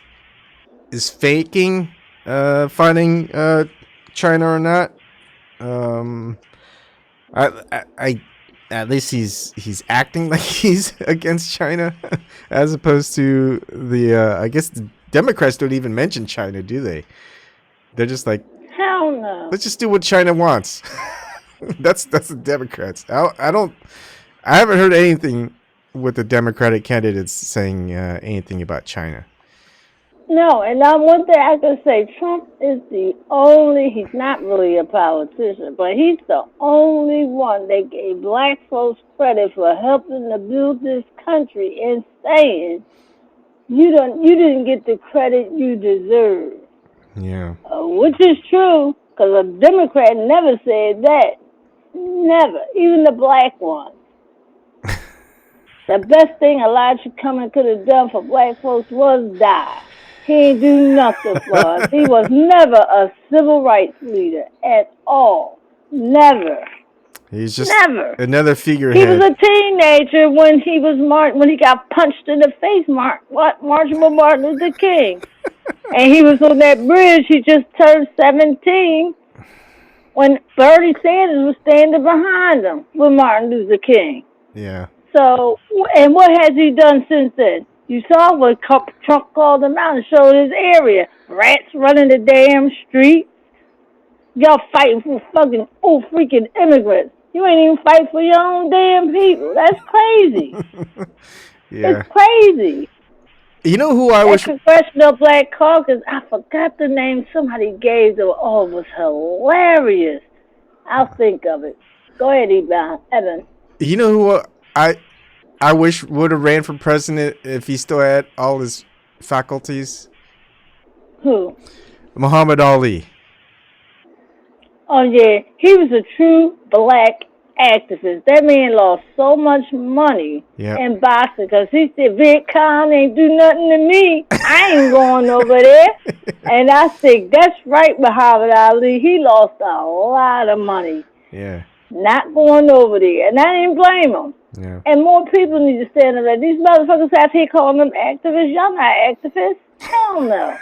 faking funding China or not, I at least he's acting like he's against China, as opposed to the I guess the Democrats don't even mention China, do they? They're just like, Hell no. let's just do what China wants. That's the Democrats. I haven't heard anything with the Democratic candidates saying anything about China. No, and now one thing I can say, Trump is he's not really a politician, but he's the only one that gave black folks credit for helping to build this country and saying, you didn't get the credit you deserve. Yeah. Which is true, because a Democrat never said that. Never. Even the black one. The best thing Elijah Cummings could have done for black folks was die. He ain't do nothing for us. He was never a civil rights leader at all. Never. He's just never another figurehead. He was a teenager when he got punched in the face, marching with Martin Luther King. And he was on that bridge. He just turned 17 when Bernie Sanders was standing behind him with Martin Luther King. Yeah. So, and what has he done since then? You saw what Trump called him out and showed his area. Rats running the damn street. Y'all fighting for freaking immigrants. You ain't even fight for your own damn people. That's crazy. Yeah. It's crazy. You know who I wish... Congressional Black Caucus, I forgot the name somebody gave them. Oh, it was hilarious. I'll think of it. Go ahead, Evan. You know who I wish would have ran for president if he still had all his faculties? Who? Muhammad Ali. Oh, yeah. He was a true black activist. That man lost so much money in boxing because he said, VidCon ain't do nothing to me. I ain't going over there. And I think that's right, Muhammad Ali. He lost a lot of money. Yeah. Not going over there. And I didn't blame him. Yeah. And more people need to stand up there. These motherfuckers out here calling them activists. Y'all not activists. Hell no.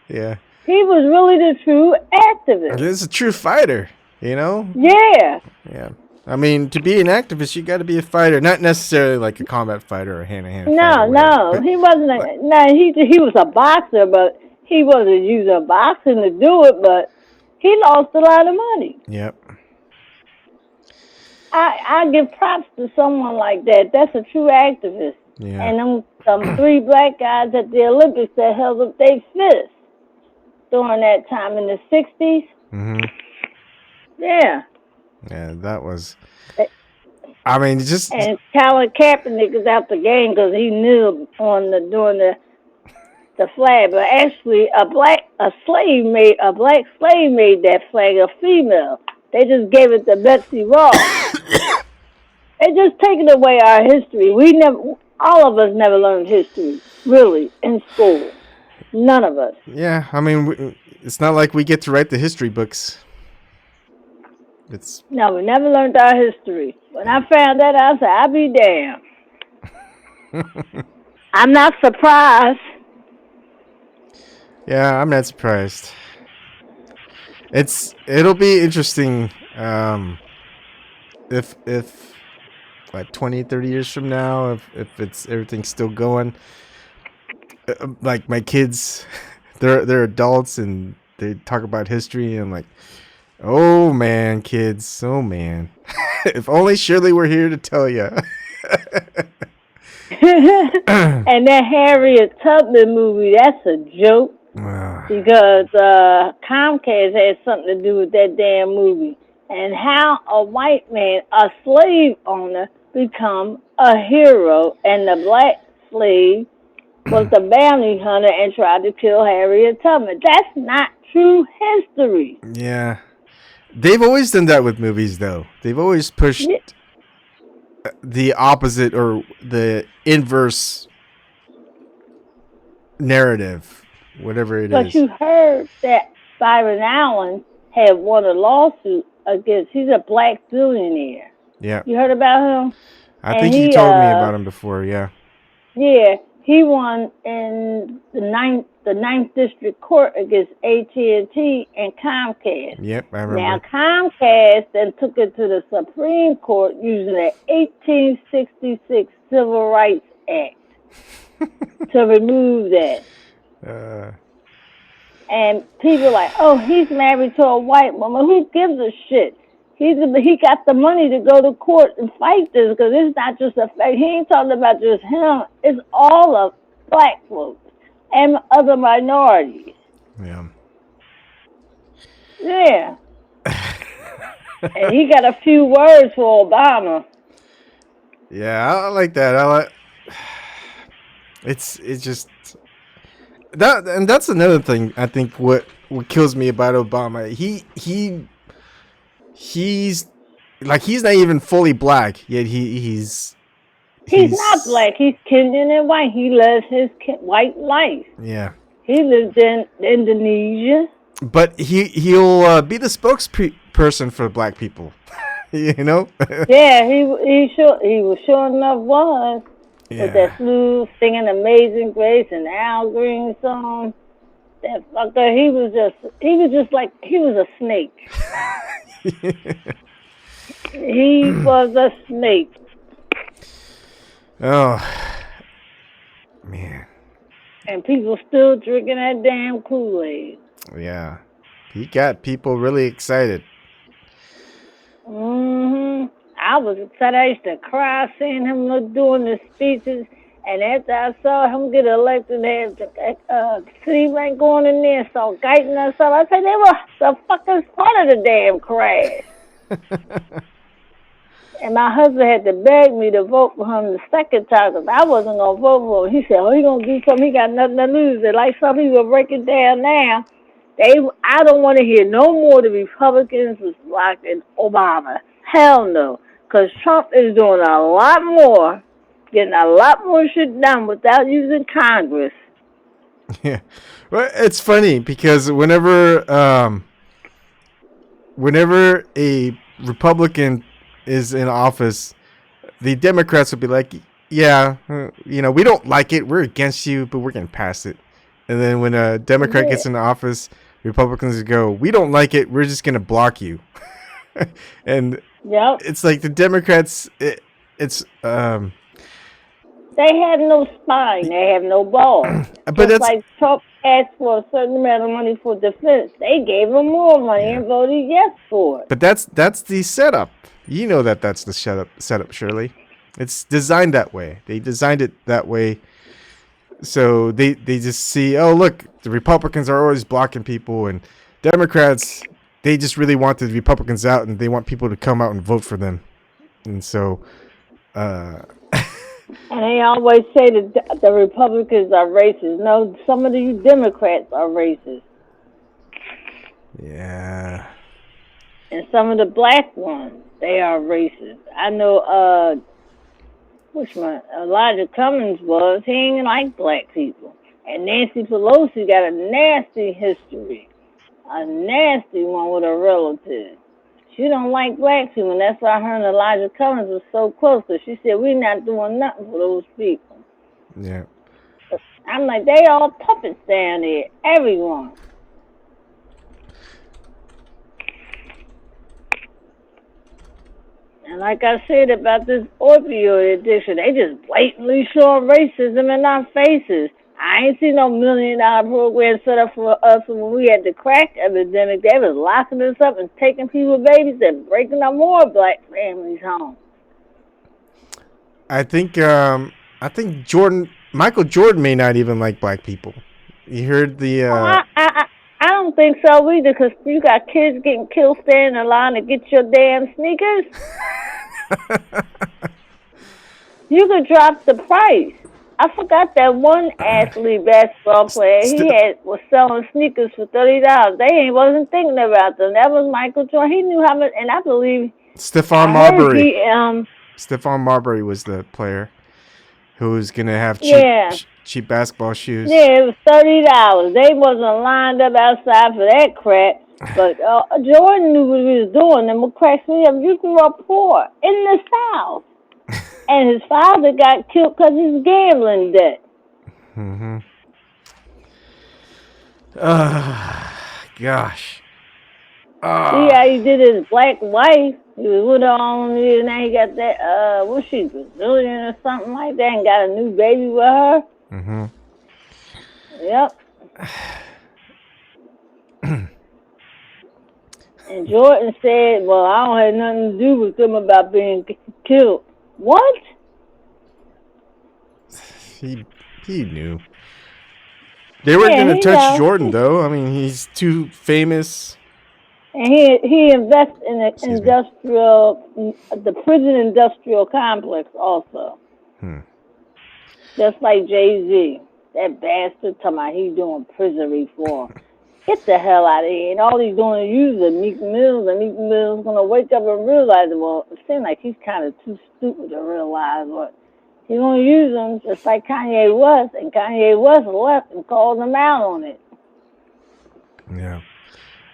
Yeah. He was really the true activist. He's a true fighter, you know? Yeah. Yeah. I mean, to be an activist, you got to be a fighter. Not necessarily like a combat fighter or hand-to-hand fighter. No. He wasn't. He was a boxer, but he wasn't using boxing to do it, but he lost a lot of money. Yep. I give props to someone like that. That's a true activist. Yeah. And them 3 black guys at the Olympics that held up their fists during that time in the 60s. Mm-hmm. Yeah. Yeah, that was... I mean, just... And Colin Kaepernick is out the game because he knew during the flag. But actually, a black slave made that flag a female. They just gave it to Betsy Ross. They just taken away our history. All of us never learned history, really, in school. None of us. Yeah, I mean, it's not like we get to write the history books. No, we never learned our history. When I found that, I said, I'll be damned. I'm not surprised. Yeah, I'm not surprised. It'll be interesting if like 20, 30 years from now, if everything's still going. Like my kids, they're adults and they talk about history and I'm like, oh man, kids, oh man. If only Shirley were here to tell you. And that Harriet Tubman movie, that's a joke. Because Comcast had something to do with that damn movie. And how a white man, a slave owner, become a hero, and the black slave was the bounty hunter and tried to kill Harriet Tubman. That's not true history. Yeah. They've always done that with movies, though. They've always pushed the opposite or the inverse narrative, whatever it is. But you heard that Byron Allen had won a lawsuit against, he's a black billionaire. Yeah. You heard about him? I think you told me about him before, yeah. Yeah. he won in the ninth district court against AT&T and Comcast. Yep, I Now remember. Comcast then took it to the Supreme Court using the 1866 Civil Rights Act to remove that. Uh, And people are like, oh, he's married to a white woman. Who gives a shit? He got the money to go to court and fight this because it's not just a fact. He ain't talking about just him. It's all of black folks and other minorities. yeah. Yeah. And he got a few words for Obama. Yeah, I like that. I like. It's just that, and that's another thing. I think what kills me about Obama. He's like he's not even fully black yet. He's not black. He's Kenyan and white. He lives his white life. Yeah. He lives in Indonesia. But he'll be the spokesperson for black people. You know? Yeah, he was sure enough was. Yeah. With that flute singing Amazing Grace and Al Green song. That fucker, he was a snake. He was a snake. Oh, man. And people still drinking that damn Kool-Aid. Yeah. He got people really excited. I was excited. I used to cry seeing him doing the speeches. And after I saw him get elected, Citibank going in there and saw Guyton and stuff, I said, they were the fucking part of the damn crash. And my husband had to beg me to vote for him the second time because I wasn't going to vote for him. He said, oh, he going to do something. He got nothing to lose. And like some people break it down now, I don't want to hear no more the Republicans was blocking Obama. Hell no. Because Trump is doing a lot more, getting a lot more shit done without using Congress. Yeah. Well, it's funny because whenever a Republican is in office, the Democrats will be like, yeah, we don't like it. We're against you, but we're going to pass it. And then when a Democrat gets in office, Republicans go, we don't like it. We're just going to block you. And it's like the Democrats, it's they have no spine. They have no balls. But just like Trump asked for a certain amount of money for defense. They gave him more money and voted yes for it. But that's the setup. You know that's the setup, Shirley. It's designed that way. They designed it that way. So they just see, oh, look, the Republicans are always blocking people, and Democrats, they just really want the Republicans out, and they want people to come out and vote for them. And so... And they always say that the Republicans are racist. No, some of you Democrats are racist. Yeah. And some of the black ones, they are racist. I know, Elijah Cummings was. He ain't like black people. And Nancy Pelosi got a nasty history. A nasty one with her relative. She don't like black people, and that's why her and Elijah Cummings was so close, because she said, we're not doing nothing for those people. Yeah. I'm like, they all puppets down there, everyone. And like I said about this opioid addiction, they just blatantly showing racism in our faces. I ain't seen no $1 million program set up for us when we had the crack epidemic. They was locking us up and taking people's babies and breaking up more black families home. I think Michael Jordan may not even like black people. You heard the... I don't think so either, because you got kids getting killed standing in line to get your damn sneakers. You could drop the price. I forgot that one athlete basketball player. He was selling sneakers for $30. They wasn't thinking about them. That was Michael Jordan. He knew how much, and I believe Stephon Marbury. Stephon Marbury was the player who was gonna have cheap basketball shoes. Yeah, it was $30. They wasn't lined up outside for that crap. But Jordan knew what he was doing, and what cracks me up, you grew up poor in the South. And his father got killed because of his gambling debt. Mm-hmm. Gosh. See how he did his black wife. He was with her on me, and now he got that, what's she, Brazilian or something like that, and got a new baby with her. Mm-hmm. Yep. And Jordan said, well, I don't have nothing to do with them about being killed. What? He knew. They weren't Yeah, going to he touch knows. Jordan, though. I mean, he's too famous. And he invests in the Excuse me. the prison industrial complex also. Hmm. Just like Jay-Z. That bastard talking about he doing prison reform. Get the hell out of here. And all he's doing is using Meek Mills, and Meek Mills going to wake up and realize, well, it seems like he's kind of too stupid to realize what. He's going to use them just like Kanye West, and Kanye West left and called him out on it. Yeah.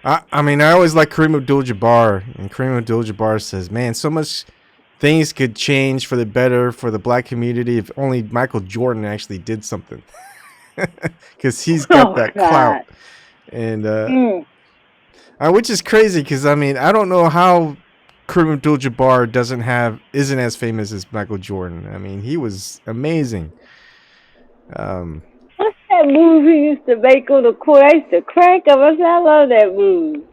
I mean, I always like Kareem Abdul-Jabbar, and Kareem Abdul-Jabbar says, man, so much things could change for the better for the black community if only Michael Jordan actually did something. Because he's got that clout. And which is crazy because, I mean, I don't know how Kareem Abdul-Jabbar isn't as famous as Michael Jordan. I mean, he was amazing. What's that movie he used to make on the court? I used to crank him. I love that movie.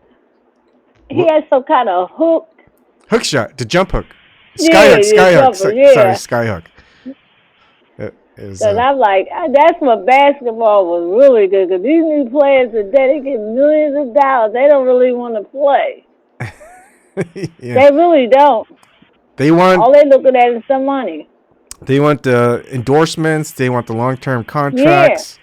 He had some kind of hook. Hook shot, the jump hook. Skyhook. Sorry, Skyhook. Because I'm like, that's when basketball was really good. Because these new players today, they get millions of dollars. They don't really want to play. Yeah. They really don't. All they're looking at is some money. They want the endorsements. They want the long-term contracts.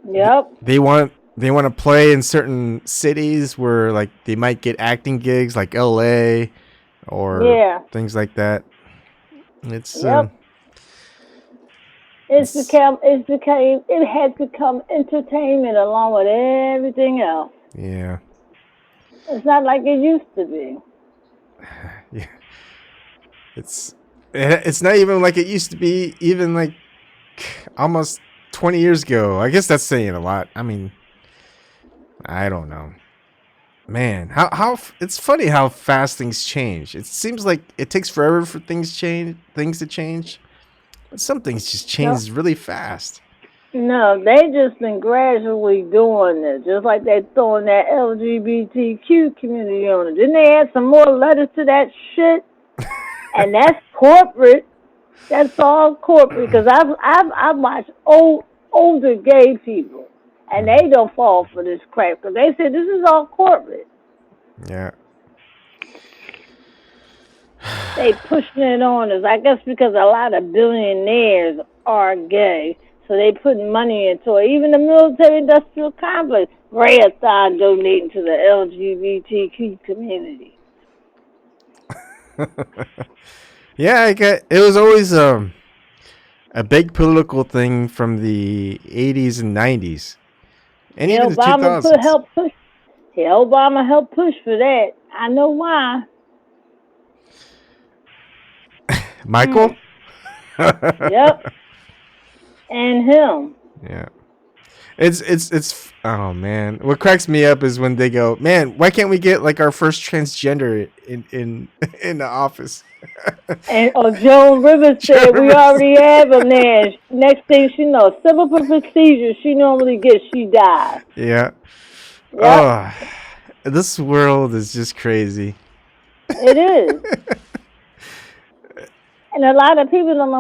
Yeah. Yep. They want to play in certain cities where, like, they might get acting gigs, like L.A. or things like that. It's it has become entertainment along with everything else. Yeah. It's not like it used to be. Yeah. It's not even like it used to be, even like almost 20 years ago. I guess that's saying a lot. I mean, I don't know. Man, how it's funny how fast things change. It seems like it takes forever for things to change. But some things just change really fast. No, they just been gradually doing it, just like they throwing that LGBTQ community on it. Didn't they add some more letters to that shit? And that's corporate. That's all corporate. Because I've watched older gay people, and they don't fall for this crap because they said this is all corporate. Yeah. They pushing it on us. I guess because a lot of billionaires are gay, so they putting money into it. Even the military-industrial complex, Rayathon donating to the LGBTQ community. Yeah, it was always a big political thing from the 80s and 90s. And even the 2000s. Obama helped push for that. I know why. Michael? Yep. And him. Yeah. It's oh man. What cracks me up is when they go, man, why can't we get like our first transgender in the office? And Joan Rivers said we already have him there. Next thing she knows, civil procedure she normally gets, she dies. Yeah. Yep. Oh, this world is just crazy. It is. And a lot of people don't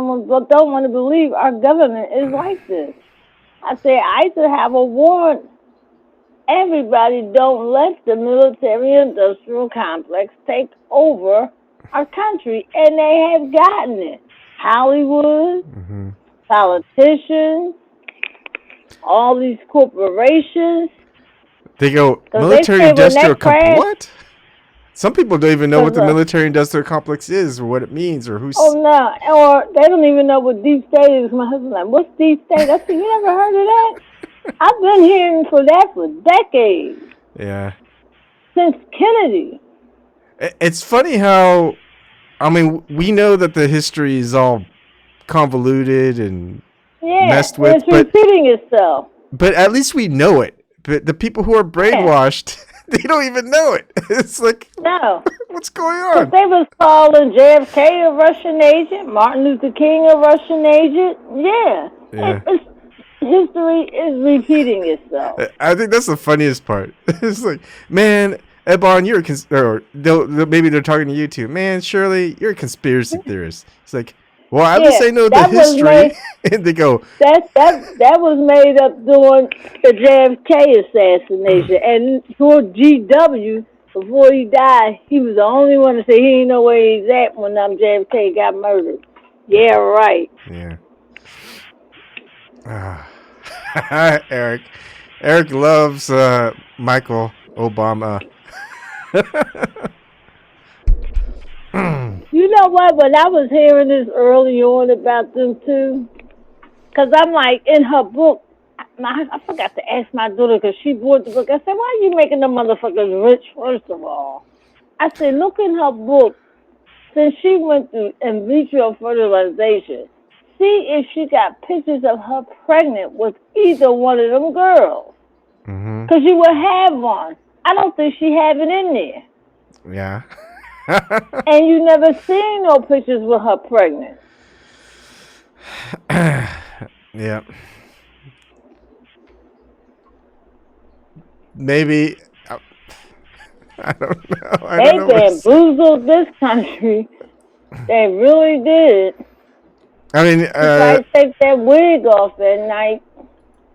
want to believe our government is like this. I say I should have a warrant. Everybody don't let the military-industrial complex take over our country, and they have gotten it. Hollywood, politicians, all these corporations. They go military-industrial complex. What? Some people don't even know what the military-industrial complex is, or what it means, or who's. Oh no! Or they don't even know what deep state is. My husband's like, "What's deep state?" I said, "You never heard of that?" I've been hearing for that for decades. Yeah. Since Kennedy. It's funny how, I mean, we know that the history is all convoluted and Yeah, messed with, it's repeating itself. but at least we know it. But the people who are Yeah. brainwashed, they don't even know it. It's like, No. what's going Because on? they was calling JFK a Russian agent, Martin Luther King a Russian agent. Yeah. Yeah. History is repeating itself. I think that's the funniest part. It's like, man, Ebon, you're or maybe they're talking to you too. Man, Shirley, you're a conspiracy theorist. It's like, well, at least Yeah, I know the that was history. made. And they go, That was made up during the JFK assassination, and for GW before he died, he was the only one to say he didn't know where he's at when JFK got murdered. Yeah, right. yeah. Eric. Eric loves Michael Obama. You know what? When I was hearing this early on about them too, because I'm like in her book. I forgot to ask my daughter because she bought the book. I said, "Why are you making the motherfuckers rich?" First of all, I said, "Look in her book. Since she went through in vitro fertilization, see if she got pictures of her pregnant with either one of them girls. Mm-hmm. Because you would have one. I don't think she have it in there. Yeah. And you never seen no pictures with her pregnant. Yeah. Maybe. I don't know. I don't They know what to say. bamboozled this country. They really did. I mean, She probably take that wig off at night.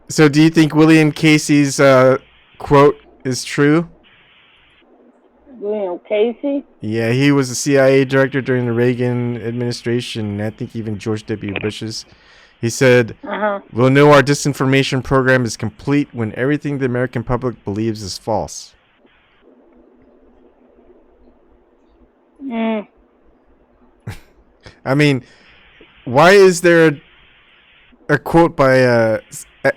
so do you think William Casey's quote is true? William Casey? Yeah, he was the CIA director during the Reagan administration, and I think even George W. Bush's. He said, "We'll know our disinformation program is complete when everything the American public believes is false." Mm. I mean, why is there a quote by a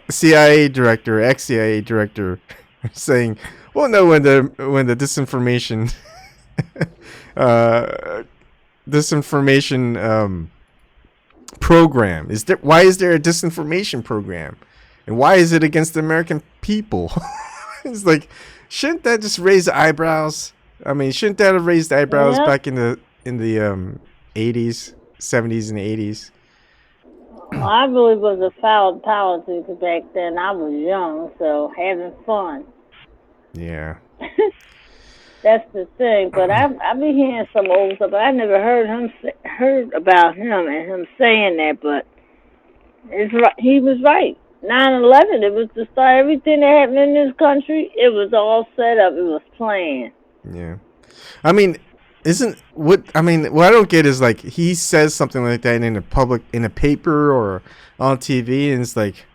CIA director, ex-CIA director, saying, "Well, no, when the disinformation, disinformation program is there? Why is there a disinformation program, and why is it against the American people?" It's like, shouldn't that just raise eyebrows? I mean, shouldn't that have raised eyebrows back in the 80s, 70s, and 80s? Well, I really was a foul politics back then. I was young, so having fun. Yeah. That's the thing. But I be hearing some old stuff. But I never heard about him and him saying that. But it's right. He was right. 9/11. It was to start everything that happened in this country. It was all set up. It was planned. Yeah. I mean, what I don't get is like he says something like that in a paper or on TV, and it's like,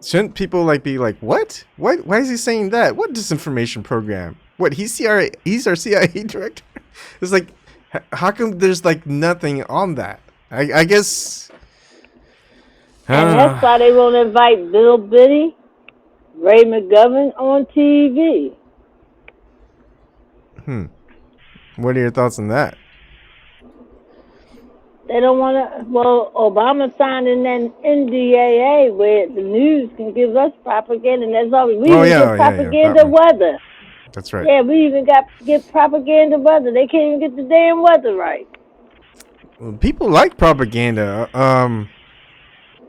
shouldn't people like be like, what? Why is he saying that? What disinformation program? What, he's our CIA director? It's like, how come there's like nothing on that? I guess. And that's why they won't invite Bill Biddy, Ray McGovern on TV. What are your thoughts on that? They don't want to. Well, Obama signed in an NDAA where the news can give us propaganda, and that's all we get propaganda weather. That's right. Yeah, we even get propaganda weather. They can't even get the damn weather right. Well, people like propaganda.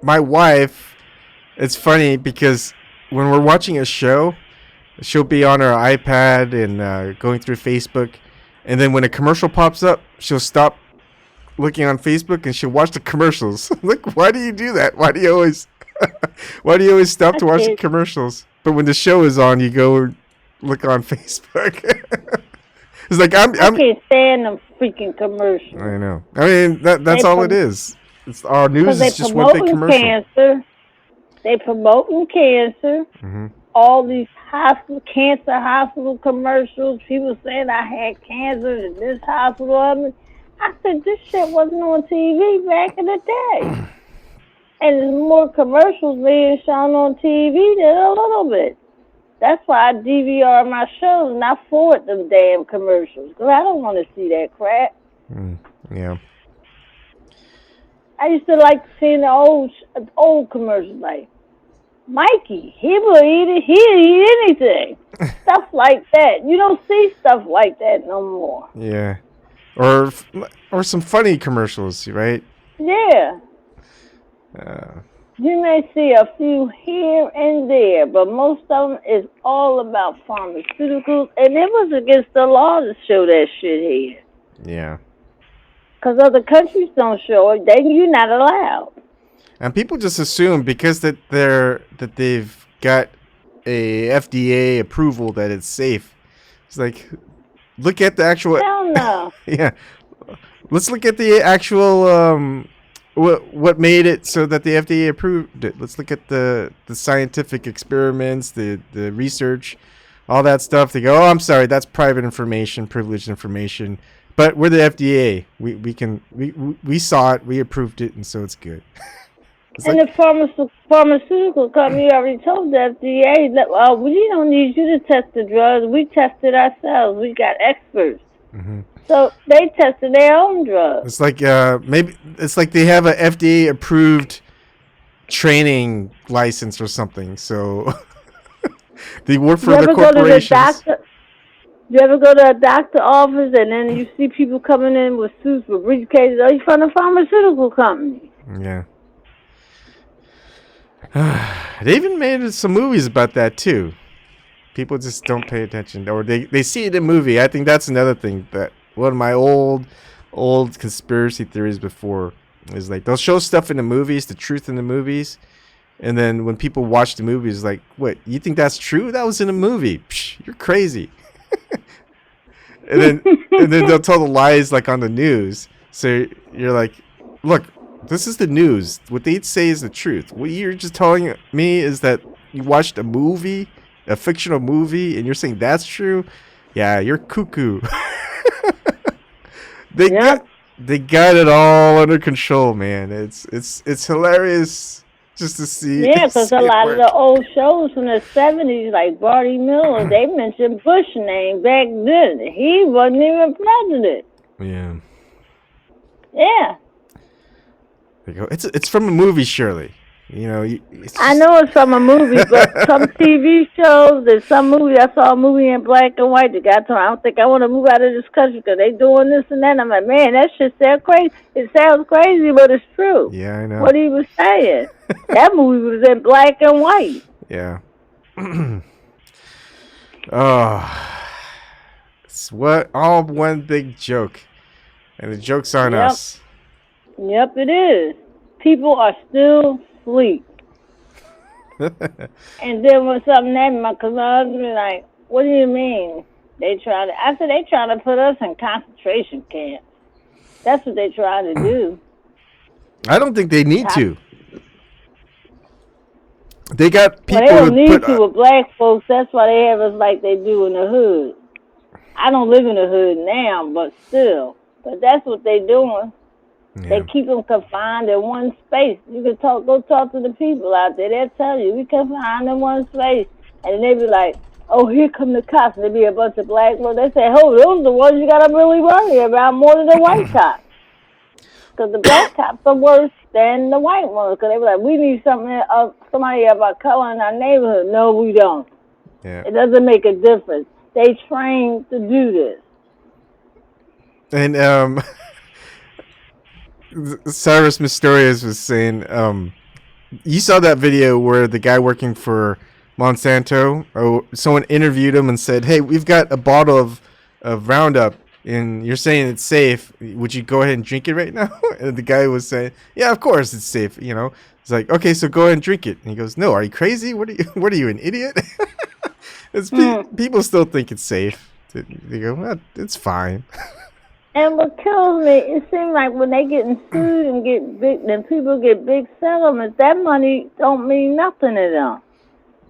My wife, it's funny because when we're watching a show, she'll be on her iPad and going through Facebook, and then when a commercial pops up, she'll stop looking on Facebook and she'll watch the commercials. Like, why do you do that? Why do you always stop to watch the commercials? But when the show is on, you go look on Facebook. It's like I can't stand them freaking commercials. I know. I mean, that's all it is. It's our news is just one big commercial. Cancer. They promoting cancer. Mm-hmm. All these cancer hospital commercials. People saying I had cancer in this hospital. I said this shit wasn't on TV back in the day. And there's more commercials being shown on TV than a little bit. That's why I DVR my shows and I forward them damn commercials. Because I don't want to see that crap. Yeah. I used to like seeing the old commercials like Mikey. He will eat it. He'll eat anything. Stuff like that. You don't see stuff like that no more. Yeah. Or some funny commercials, right? Yeah. You may see a few here and there, but most of them is all about pharmaceuticals, and it was against the law to show that shit here. Yeah. Because other countries don't show it, then you're not allowed. And people just assume because that they've got a FDA approval that it's safe. It's like, look at the actual. Hell no. Yeah. Let's look at the actual what made it so that the FDA approved it. Let's look at the scientific experiments, the research, all that stuff. They go, oh, I'm sorry, that's private information, privileged information. But we're the FDA. We saw it, we approved it, and so it's good. And the pharmaceutical company already told the FDA that we don't need you to test the drugs. We tested ourselves. We got experts. Mm-hmm. So they tested their own drugs. It's like maybe it's like they have a FDA approved training license or something. So they work for the corporations. You ever go to a doctor's office and then you see people coming in with suits with briefcases? Are you from a pharmaceutical company? Yeah. They even made some movies about that too. People just don't pay attention, or they see it in a movie. I think that's another thing that one of my old conspiracy theories before is like they'll show stuff in the movies, the truth in the movies, and then when people watch the movies, like, what, you think that's true? That was in a movie. Psh, you're crazy. and then they'll tell the lies like on the news. So you're like, look, this is the news. What they say is the truth. What you're just telling me is that you watched a movie, a fictional movie, and you're saying that's true. Yeah, you're cuckoo. They got it all under control, man. It's hilarious just to see. Yeah, because a lot of the old shows from the 70s, like Barney Miller, they mentioned Bush's name back then. He wasn't even president. Yeah. Yeah. There you go. It's from a movie, Shirley. You know, I know it's from a movie, but some TV shows, there's some movie, I saw a movie in black and white. The guy told me, I don't think I want to move out of this country because they doing this and that. And I'm like, man, that shit sounds crazy. It sounds crazy, but it's true. Yeah, I know. What he was saying. That movie was in black and white. Yeah. Oh. It's all one big joke. And the joke's on us. Yep, it is. People are still asleep. And then when something happened, my husband was like, what do you mean? I said, they trying to put us in concentration camps. That's what they try to do. I don't think they need to. They got people. Well, they don't need to with black folks. That's why they have us like they do in the hood. I don't live in the hood now, but still. But that's what they doing. Yeah. They keep them confined in one space. You can go talk to the people out there. They'll tell you, we confined in one space. And they be like, oh, here come the cops. And there be a bunch of black people. They say, oh, those are the ones you got to really worry about more than the white cops. Because the black cops are worse than the white ones. Because they be like, we need somebody of our color in our neighborhood. No, we don't. Yeah. It doesn't make a difference. They trained to do this. And Cyrus Mysterious was saying, you saw that video where the guy working for Monsanto, someone interviewed him and said, hey, we've got a bottle of Roundup and you're saying it's safe. Would you go ahead and drink it right now? And the guy was saying, yeah, of course it's safe. You know, it's like, okay, so go ahead and drink it. And he goes, no, are you crazy? What are you, an idiot? People still think it's safe. They go, well, it's fine. And what kills me, it seems like when they getting sued and get big, then people get big settlements, that money don't mean nothing to them.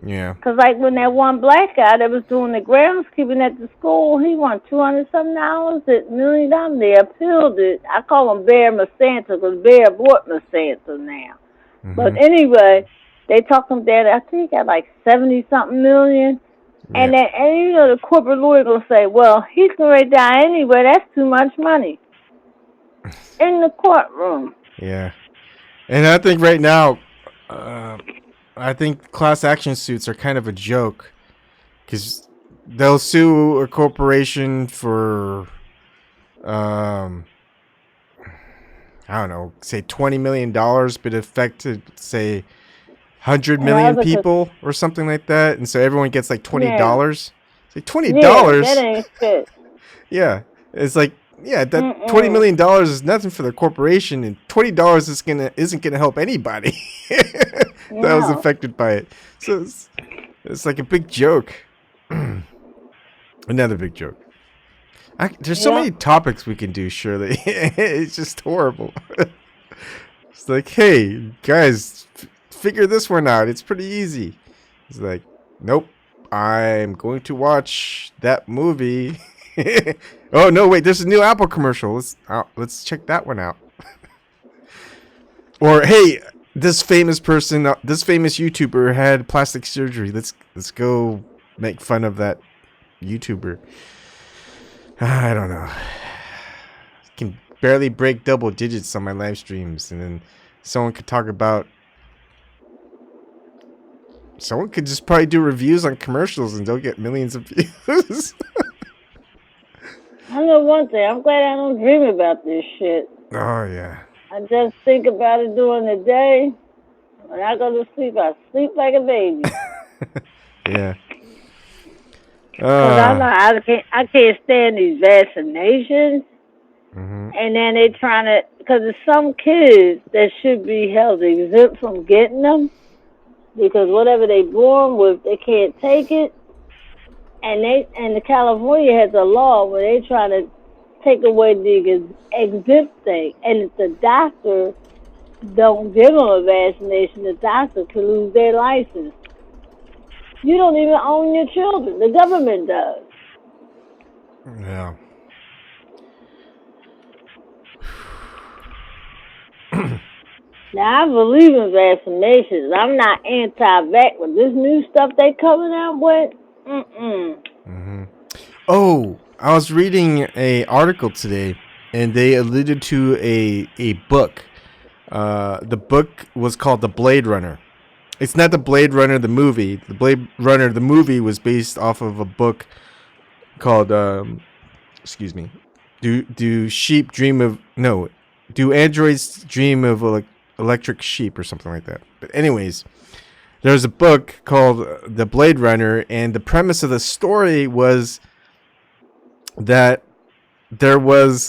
Yeah. Because like when that one black guy that was doing the groundskeeping at the school, he won $200-something, $1 million. They appealed it. I call him Bear Monsanto because Bear bought Monsanto now. Mm-hmm. But anyway, they talked him down. I think he got like 70-something million. Yeah. And you know, the corporate lawyer will say, well, he's going to die anyway. That's too much money. In the courtroom. Yeah. And I think right now, uh, I think class action suits are kind of a joke because they'll sue a corporation for, um, I don't know, say $20 million, but it affected, say, 100 million Another, cause people or something like that, and so everyone gets like twenty yeah, dollars. It's like twenty yeah, that dollars. ain't shit. Yeah, it's like, yeah, that twenty Mm-mm. million dollars is nothing for the corporation, and $20 isn't gonna help anybody that was No. affected by it. So it's like a big joke. Another big joke. There's so many Yep. topics we can do. Surely, it's just horrible. It's like, hey guys, figure this one out. It's pretty easy. It's like, nope. I'm going to watch that movie. Oh no, wait! There's a new Apple commercial. Let's check that one out. Or hey, this famous person, this famous YouTuber had plastic surgery. Let's go make fun of that YouTuber. I don't know. I can barely break double digits on my live streams, and then someone could talk about. Someone could just probably do reviews on commercials, and they'll get millions of views. I know one thing. I'm glad I don't dream about this shit. Oh yeah. I just think about it during the day. When I go to sleep, I sleep like a baby. Yeah. Cause I can't stand these vaccinations. Mhm. And then they trying to, cause there's some kids that should be held exempt from getting them because whatever they born with, they can't take it. And the California has a law where they trying to take away the exempt thing, and if the doctor don't give them a vaccination, the doctor could lose their license. You don't even own your children. The government does. Yeah. Now I believe in vaccinations. I'm not anti-vax, but this new stuff they coming out with, Mhm. Oh, I was reading a article today, and they alluded to a book. The book was called The Blade Runner. It's not the Blade Runner the movie. The Blade Runner the movie was based off of a book called excuse me. Do sheep dream of no? Do androids dream of electric sheep or something like that? But anyways, there's a book called The Blade Runner, and the premise of the story was that there was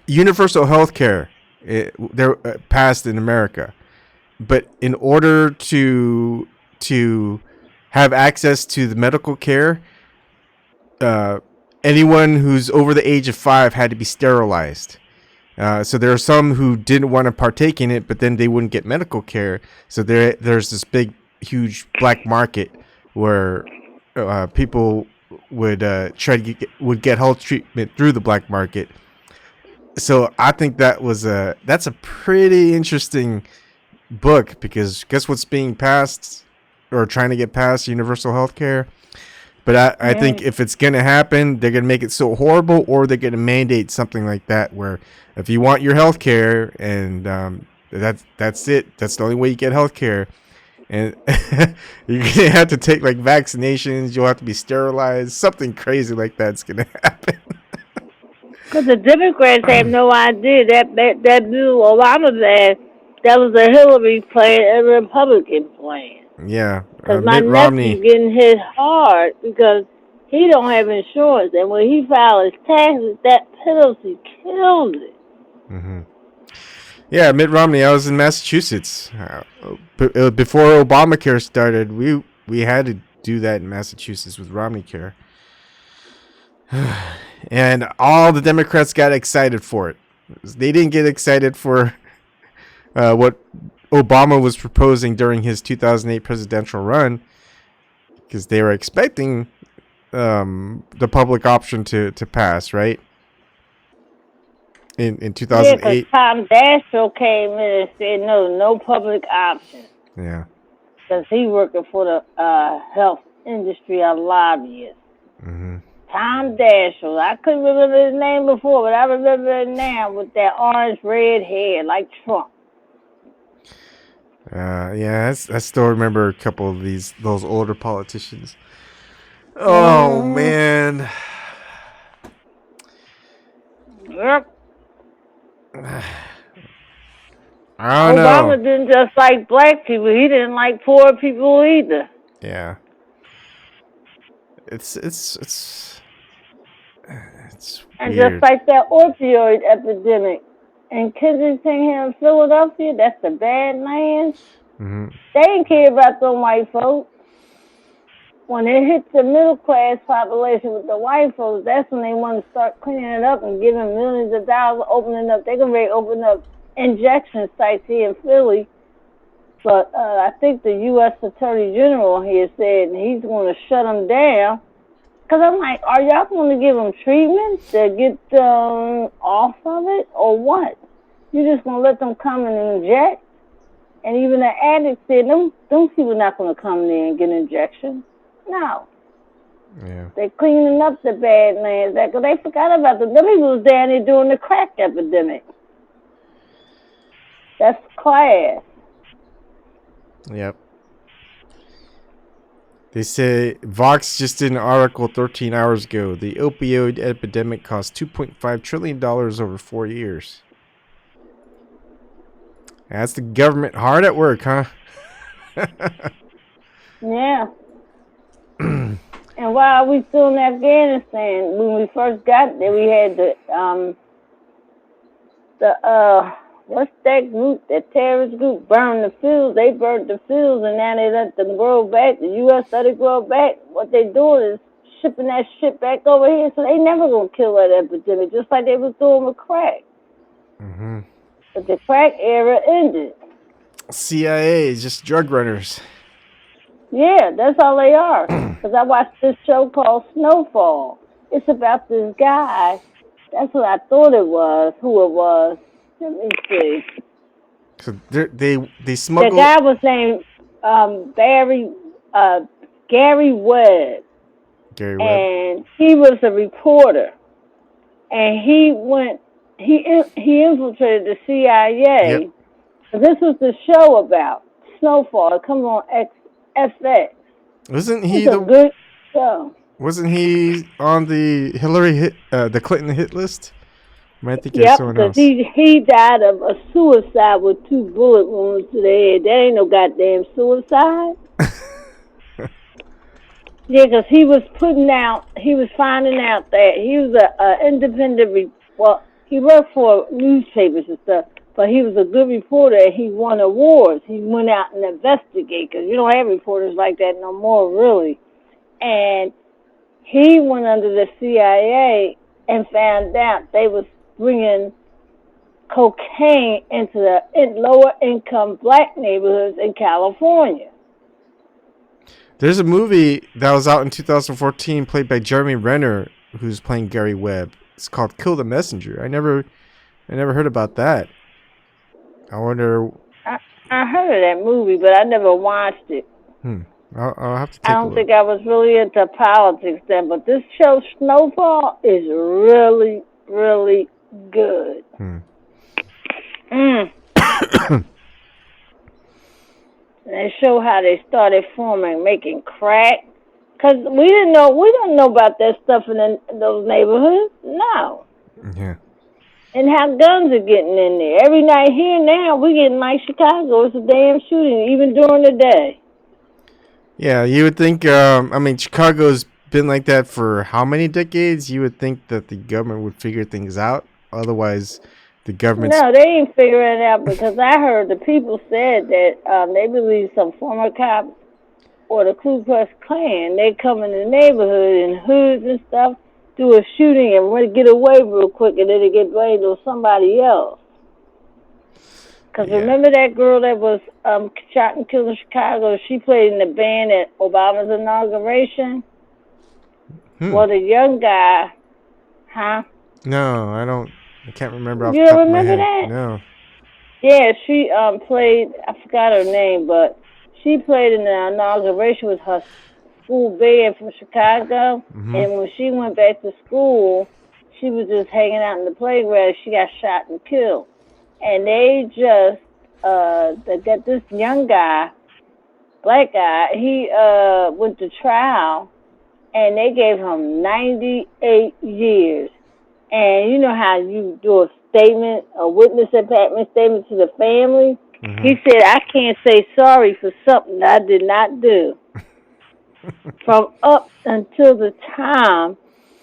universal health care passed in America, but in order to have access to the medical care, uh, anyone who's over the age of 5 had to be sterilized. So there are some who didn't want to partake in it, but then they wouldn't get medical care. So there's this big, huge black market where people would try to would get health treatment through the black market. So I think that's a pretty interesting book, because guess what's being passed or trying to get passed? Universal health care. But I think if it's going to happen, they're going to make it so horrible, or they're going to mandate something like that, where if you want your health care, and that's it. That's the only way you get health care. And you're going to have to take like vaccinations. You'll have to be sterilized. Something crazy like that's going to happen. because the Democrats have no idea that new Obama plan, that was a Hillary plan and a Republican plan. Yeah. Because my Mitt nephew's Romney. getting hit hard because he don't have insurance, and when he filed his taxes, that penalty killed it. Hmm. Yeah, Mitt Romney. I was in Massachusetts before Obamacare started. We had to do that in Massachusetts with Romney Care. And all the Democrats got excited for it. They didn't get excited for what Obama was proposing during his 2008 presidential run, because they were expecting the public option to pass, right? In Yeah, because 2008. Tom Daschle came in and said no public option. Yeah. Because he working for the health industry, a lobbyist. Hmm. Tom Daschle. I couldn't remember his name before, but I remember it now with that orange red hair like Trump. Yeah, I still remember a couple of those older politicians. Oh Mm-hmm. man, Yep. I don't Obama know. didn't just like black people. He didn't like poor people either. Yeah, it's it's And just weird. like that opioid epidemic in Kensington here in Philadelphia, that's the Badlands. Hmm. They ain't care about them white folks. When it hits the middle class population with the white folks, that's when they want to start cleaning it up and giving millions of dollars, opening up. They're gonna open up injection sites here in Philly. But I think the U.S. Attorney General here said he's going to shut them down. Because I'm like, are y'all going to give them treatment to get them off of it or what? You're just going to let them come and inject? And even the addicts said, them people not going to come there and get injections. No. Yeah. They're cleaning up the Badlands. They forgot about them. Them people was down there during the crack epidemic. That's class. Yep. They say Vox just did an article 13 hours ago. The opioid epidemic cost $2.5 trillion over 4 years. That's the government hard at work, huh? Yeah. And while we still in Afghanistan, when we first got there, we had what's that group? That terrorist group burn the fields. They burnt the fields, and now they let them grow back. The U.S. let it grow back. What they doing is shipping that shit back over here, so they never gonna kill that epidemic, just like they was doing with crack. Mm-hmm. But the crack era ended. CIA is just drug runners. Yeah, that's all they are. Because I watched this show called Snowfall. It's about this guy. That's what I thought it was, who it was. Let me see. So they The smuggle guy was named Barry Gary Webb, Gary Webb. and he was a reporter. And he infiltrated the Yep. CIA. This was the show about Snowfall. It comes on FX. Wasn't It's he a the good show. wasn't he on the the Clinton hit list? I might think of Yep, someone because else. he died of a suicide with 2 bullet wounds to the head. That ain't no goddamn suicide. Yeah, because he was finding out that he was a independent. Well, he worked for newspapers and stuff, but he was a good reporter and he won awards. He went out and investigated because you don't have reporters like that no more, really. And he went under the CIA and found out they was bringing cocaine into the lower income black neighborhoods in California. There's a movie that was out in 2014 played by Jeremy Renner who's playing Gary Webb. It's called Kill the Messenger. I never heard about that. I wonder. I, I heard of that movie, but I never watched it. Hmm. I'll have to I take a don't look. think I was really into politics then, but this show Snowfall is really, really good. Hmm. Mm. And they show how they started making crack. Cause we don't know about that stuff in those neighborhoods. No. Yeah. And how guns are getting in there. Every night here now, we getting like Chicago. It's a damn shooting, even during the day. Yeah, you would think. I mean, Chicago's been like that for how many decades? You would think that the government would figure things out. Otherwise, the government's. No, they ain't figuring it out because I heard the people said that they believe some former cops or the Ku Klux Klan, they come in the neighborhood in hoods and stuff, do a shooting and get away real quick, and then they get blamed on somebody else. Because Yeah. remember that girl that was shot and killed in Chicago? She played in the band at Obama's inauguration. Hmm. Well, the young guy, huh? No, I don't. I can't remember off You the don't top of my remember head. that? No. Yeah, she played. I forgot her name, but she played in the inauguration with her school band from Chicago. Mm-hmm. And when she went back to school, she was just hanging out in the playground. She got shot and killed, and they just they got this young guy, black guy. He went to trial, and they gave him 98 years. And you know how you do a statement, a witness impairment statement to the family? Mm-hmm. He said, I can't say sorry for something I did not do. From up until the time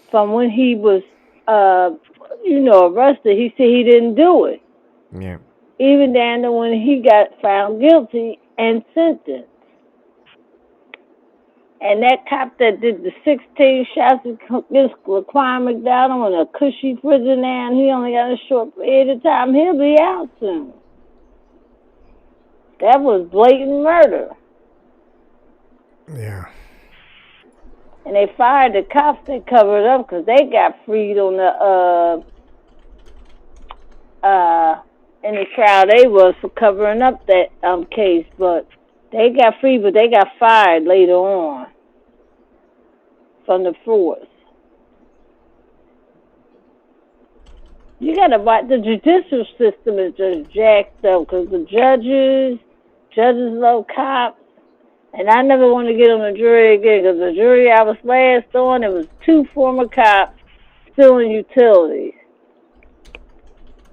from when he was, arrested, he said he didn't do it. Yeah. Even down to when he got found guilty and sentenced. And that cop that did the 16 shots against Laquan McDonald in a cushy prison now, and he only got a short period of time, he'll be out soon. That was blatant murder. Yeah. And they fired the cops that covered up because they got freed on in the trial they was for covering up that case, but they got free, but they got fired later on from the force. You gotta watch, the judicial system is just jacked up because the judges love cops, and I never want to get on the jury again because the jury I was last on, it was 2 former cops stealing utilities.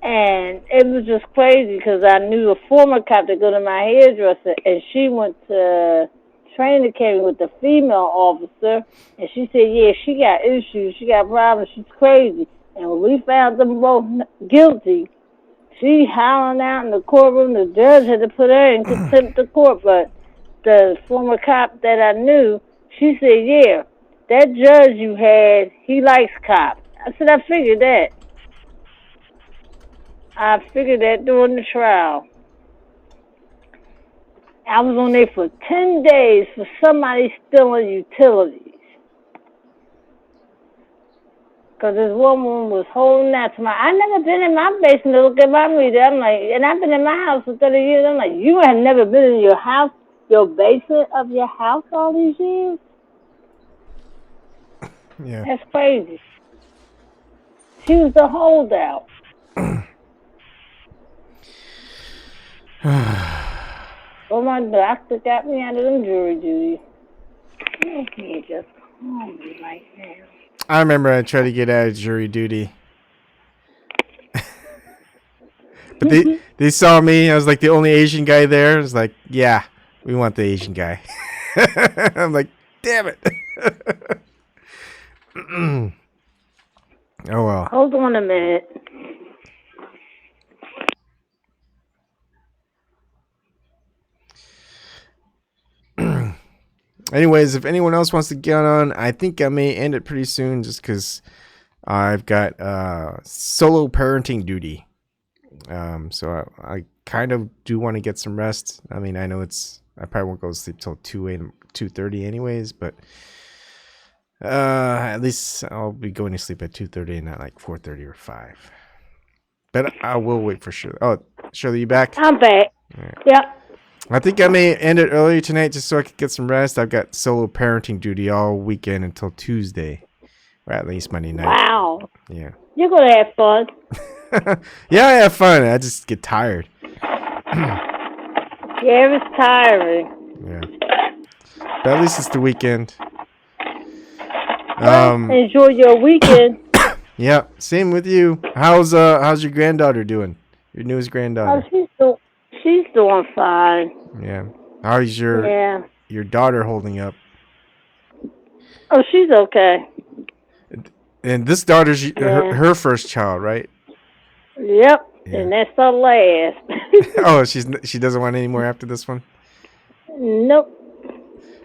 And it was just crazy because I knew a former cop that go to my hairdresser, and she went to training academy with the female officer, and she said, yeah, she got issues, she got problems, she's crazy. And when we found them both guilty, she howling out in the courtroom. The judge had to put her in contempt of court, but the former cop that I knew, she said, yeah, that judge you had, he likes cops. I said, I figured that. I figured that during the trial. I was on there for 10 days for somebody stealing utilities. Because this woman was holding out to I never been in my basement to look at my meter. I'm like, and I've been in my house for 30 years. I'm like, you have never been in your house, your basement of your house all these years? Yeah. That's crazy. She was the holdout. Well, my doctor got me out of them jury duties. You can't just call me like that. I remember I tried to get out of jury duty. But they saw me. I was like the only Asian guy there. I was like, yeah, we want the Asian guy. I'm like, damn it. Oh, well. Hold on a minute. Anyways, if anyone else wants to get on, I think I may end it pretty soon just because I've got solo parenting duty. So I kind of do want to get some rest. I mean, I know I probably won't go to sleep till 2:30 anyways, but at least I'll be going to sleep at 2:30 and not like 4:30 or 5. But I will wait for Shirley. Oh, Shirley, you back? I'm back. Right. Yep. I think I may end it earlier tonight just so I could get some rest. I've got solo parenting duty all weekend until Tuesday, or at least Monday night. Wow. Yeah. You're going to have fun. Yeah, I have fun. I just get tired. Yeah, it's tiring. Yeah. But at least it's the weekend. Enjoy your weekend. Yeah, same with you. How's your granddaughter doing? Your newest granddaughter? Oh, she's doing fine. Yeah. How's your daughter holding up? Oh, she's okay. And this daughter's her first child, right? Yep. Yeah. And that's the last. Oh, she doesn't want any more after this one? Nope.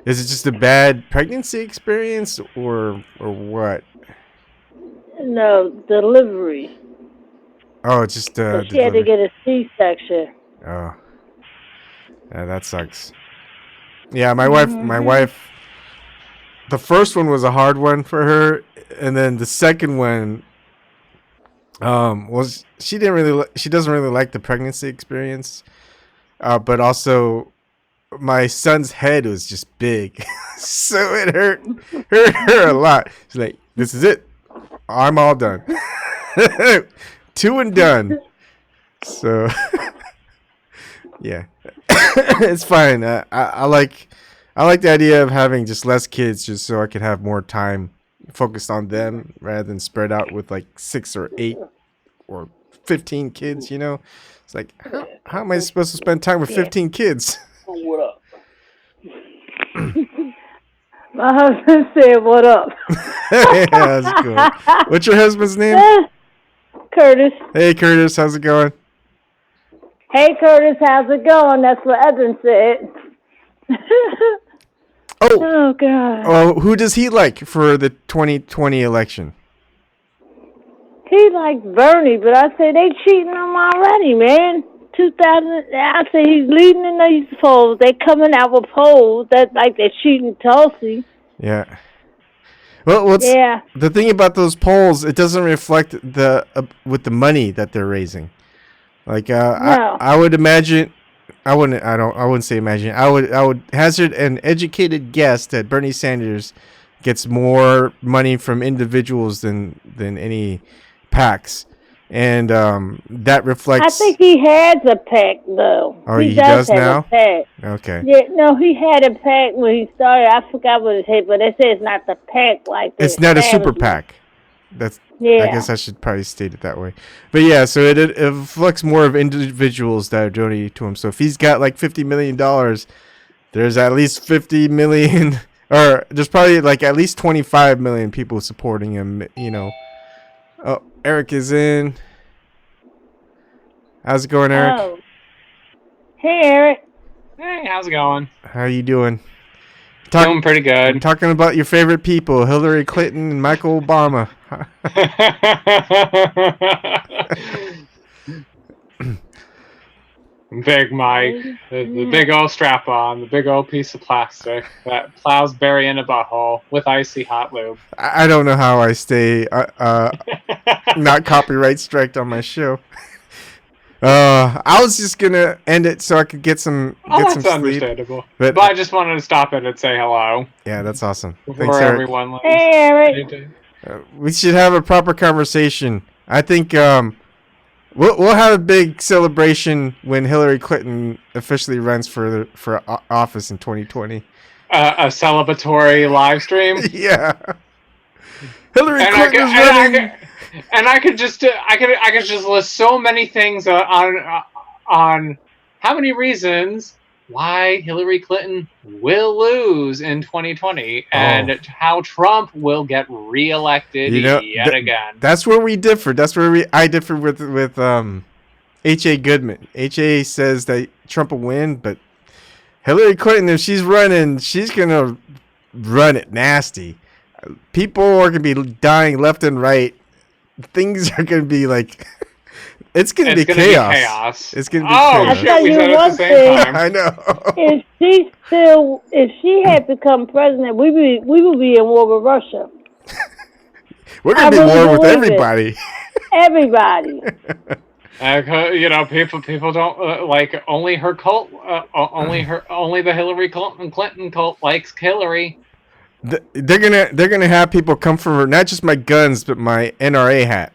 Is it just a bad pregnancy experience or what? No, delivery. Oh, it's just so she had to get a C-section. Oh. Yeah, that sucks. Yeah, my wife the first one was a hard one for her, and then the second one was she doesn't really like the pregnancy experience. But also my son's head was just big. So it hurt her a lot. She's like, this is it. I'm all done. 2 and done. So Yeah, it's fine. I like the idea of having just less kids, just so I could have more time focused on them rather than spread out with like 6 or 8 or 15 kids. It's like how am I supposed to spend time with 15 kids? What up? My husband said, "What up?" Yeah, that's cool. What's your husband's name? Curtis. Hey, Curtis, how's it going? Hey, Curtis, how's it going? That's what Evan said. Oh, God. Oh, who does he like for the 2020 election? He likes Bernie, but I say they cheating him already, man. 2000, I say he's leading in these polls. They coming out with polls that like they're cheating Tulsi. Yeah. Well, the thing about those polls? It doesn't reflect the with the money that they're raising. Like, No. I would imagine. I wouldn't say imagine. I would hazard an educated guess that Bernie Sanders gets more money from individuals than any PACs, and that reflects. I think he has a PAC though. Oh, he does have now? A PAC. Okay. Yeah, no, he had a PAC when he started. I forgot what it said, but they say it's not the PAC like that. It's not a super PAC. That's. Yeah. I guess I should probably state it that way. But yeah, so it reflects more of individuals that are donating to him. So if he's got like $50 million, there's at least 50 million, or there's probably like at least 25 million people supporting him. Oh, Eric is in. How's it going, Eric? Oh. Hey, Eric. Hey, how's it going? How you doing? Doing pretty good. Talking about your favorite people, Hillary Clinton and Michael Obama. Big Mike, the big old strap on, the big old piece of plastic that plows Barry in a butthole with icy hot lube. I don't know how I stay not copyright striked on my show. I was just gonna end it so I could get some That's sleep. Understandable. But I just wanted to stop it and say hello. Yeah, that's awesome. Before Thanks, Eric. everyone leaves. Hey, Eric. We should have a proper conversation. I think we'll have a big celebration when Hillary Clinton officially runs for office in 2020. A celebratory live stream. Yeah. Hillary Clinton is running. And I could just list so many things on how many reasons why Hillary Clinton will lose in 2020 and how Trump will get reelected yet again. That's where we differ. That's where I differ with H.A. Goodman. H.A. says that Trump will win, but Hillary Clinton, if she's running, she's gonna run it nasty. People are gonna be dying left and right. Things are gonna be like. It's gonna be chaos. It's gonna be chaos. Shit, we said it at the same time. I know. If she had become president, we would be in war with Russia. We're gonna be in war with everybody. Everybody. People don't like only her cult. Only the Hillary Clinton cult likes Hillary. They're gonna have people come for not just my guns, but my NRA hat.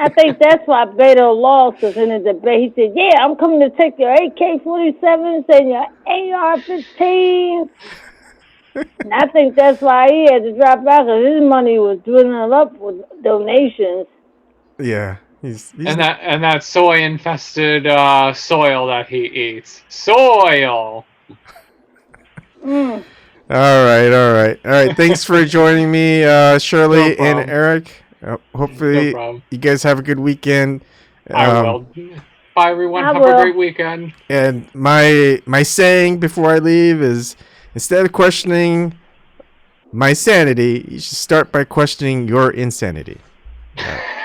I think that's why Beto lost, because in the debate he said, "Yeah, I'm coming to take your AK-47s and your AR-15s." And I think that's why he had to drop out, because his money was dwindling up with donations. Yeah, he's and that soy-infested soil that he eats. Soil. All right. Thanks for joining me, Shirley and Eric. Hopefully, you guys have a good weekend. I will. Bye, everyone. Have a great weekend. And my saying before I leave is, instead of questioning my sanity, you should start by questioning your insanity.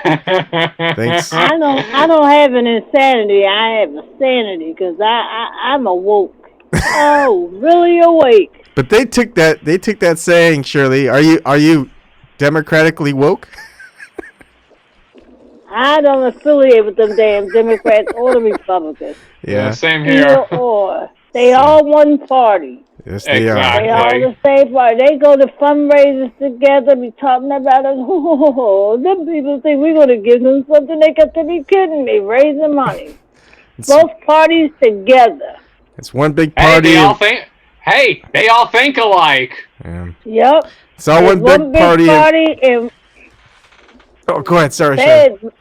Thanks. I don't have an insanity. I have a sanity, because I'm awoke. Oh, really awake. But they took that saying, Shirley. Are you democratically woke? I don't affiliate with them damn Democrats or the Republicans. Yeah, same here. Either or. They all one party. Yes, they are. They all the same party. They go to fundraisers together, be talking about us. Oh, them people think we're going to give them something. They got to be kidding me, raising money. Both parties together. It's one big Hey, party. they all think. Hey, they all think alike. Yep. It's all There's one big party. and Oh, go ahead. Sorry, say Sean. it.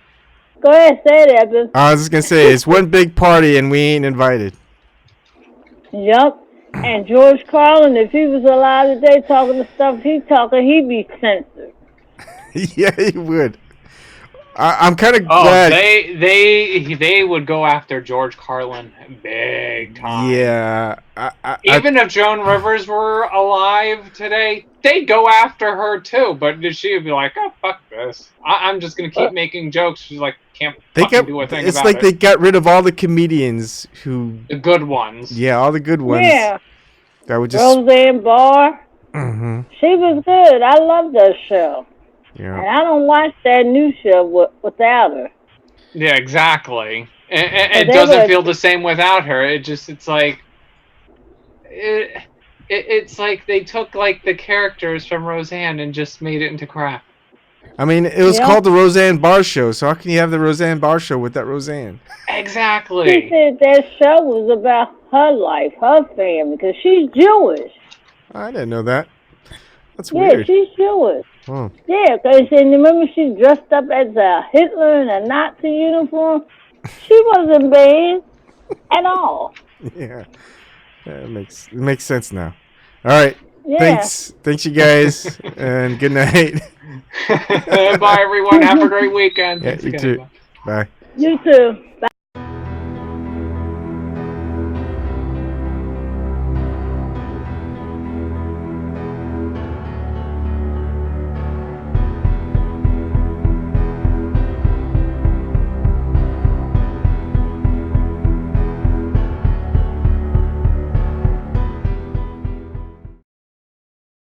Go ahead, say it, Evan. I was just gonna say it's one big party and we ain't invited. Yep. And George Carlin, if he was alive today talking the stuff he'd be censored. Yeah, he would. I'm kind of Oh, glad. they would go after George Carlin big time. Yeah. Even if Joan Rivers were alive today, they'd go after her too. But she would be like, "Oh, fuck this! I'm just gonna keep making jokes." She's like, "Can't fucking do a thing it's about like it." they got rid of all the comedians who. The good ones. Yeah, all the good ones. Yeah. That would just. Roseanne Barr. Mm-hmm. She was good. I loved that show. Yeah. And I don't watch that new show without her. Yeah, exactly. And it doesn't feel the same without her. It's like it's like they took like the characters from Roseanne and just made it into crap. I mean, it was called the Roseanne Barr Show, so how can you have the Roseanne Barr Show with that Roseanne? Exactly. She said that show was about her life, her family, because she's Jewish. I didn't know that. That's weird. Yeah, she's Jewish. Oh. Yeah, because remember she dressed up as a Hitler in a Nazi uniform? She wasn't bad at all. Yeah. It makes sense now. All right. Yeah. Thanks, you guys, and good night. Bye, everyone. Have a great weekend. Yeah, you too. Bye. You too.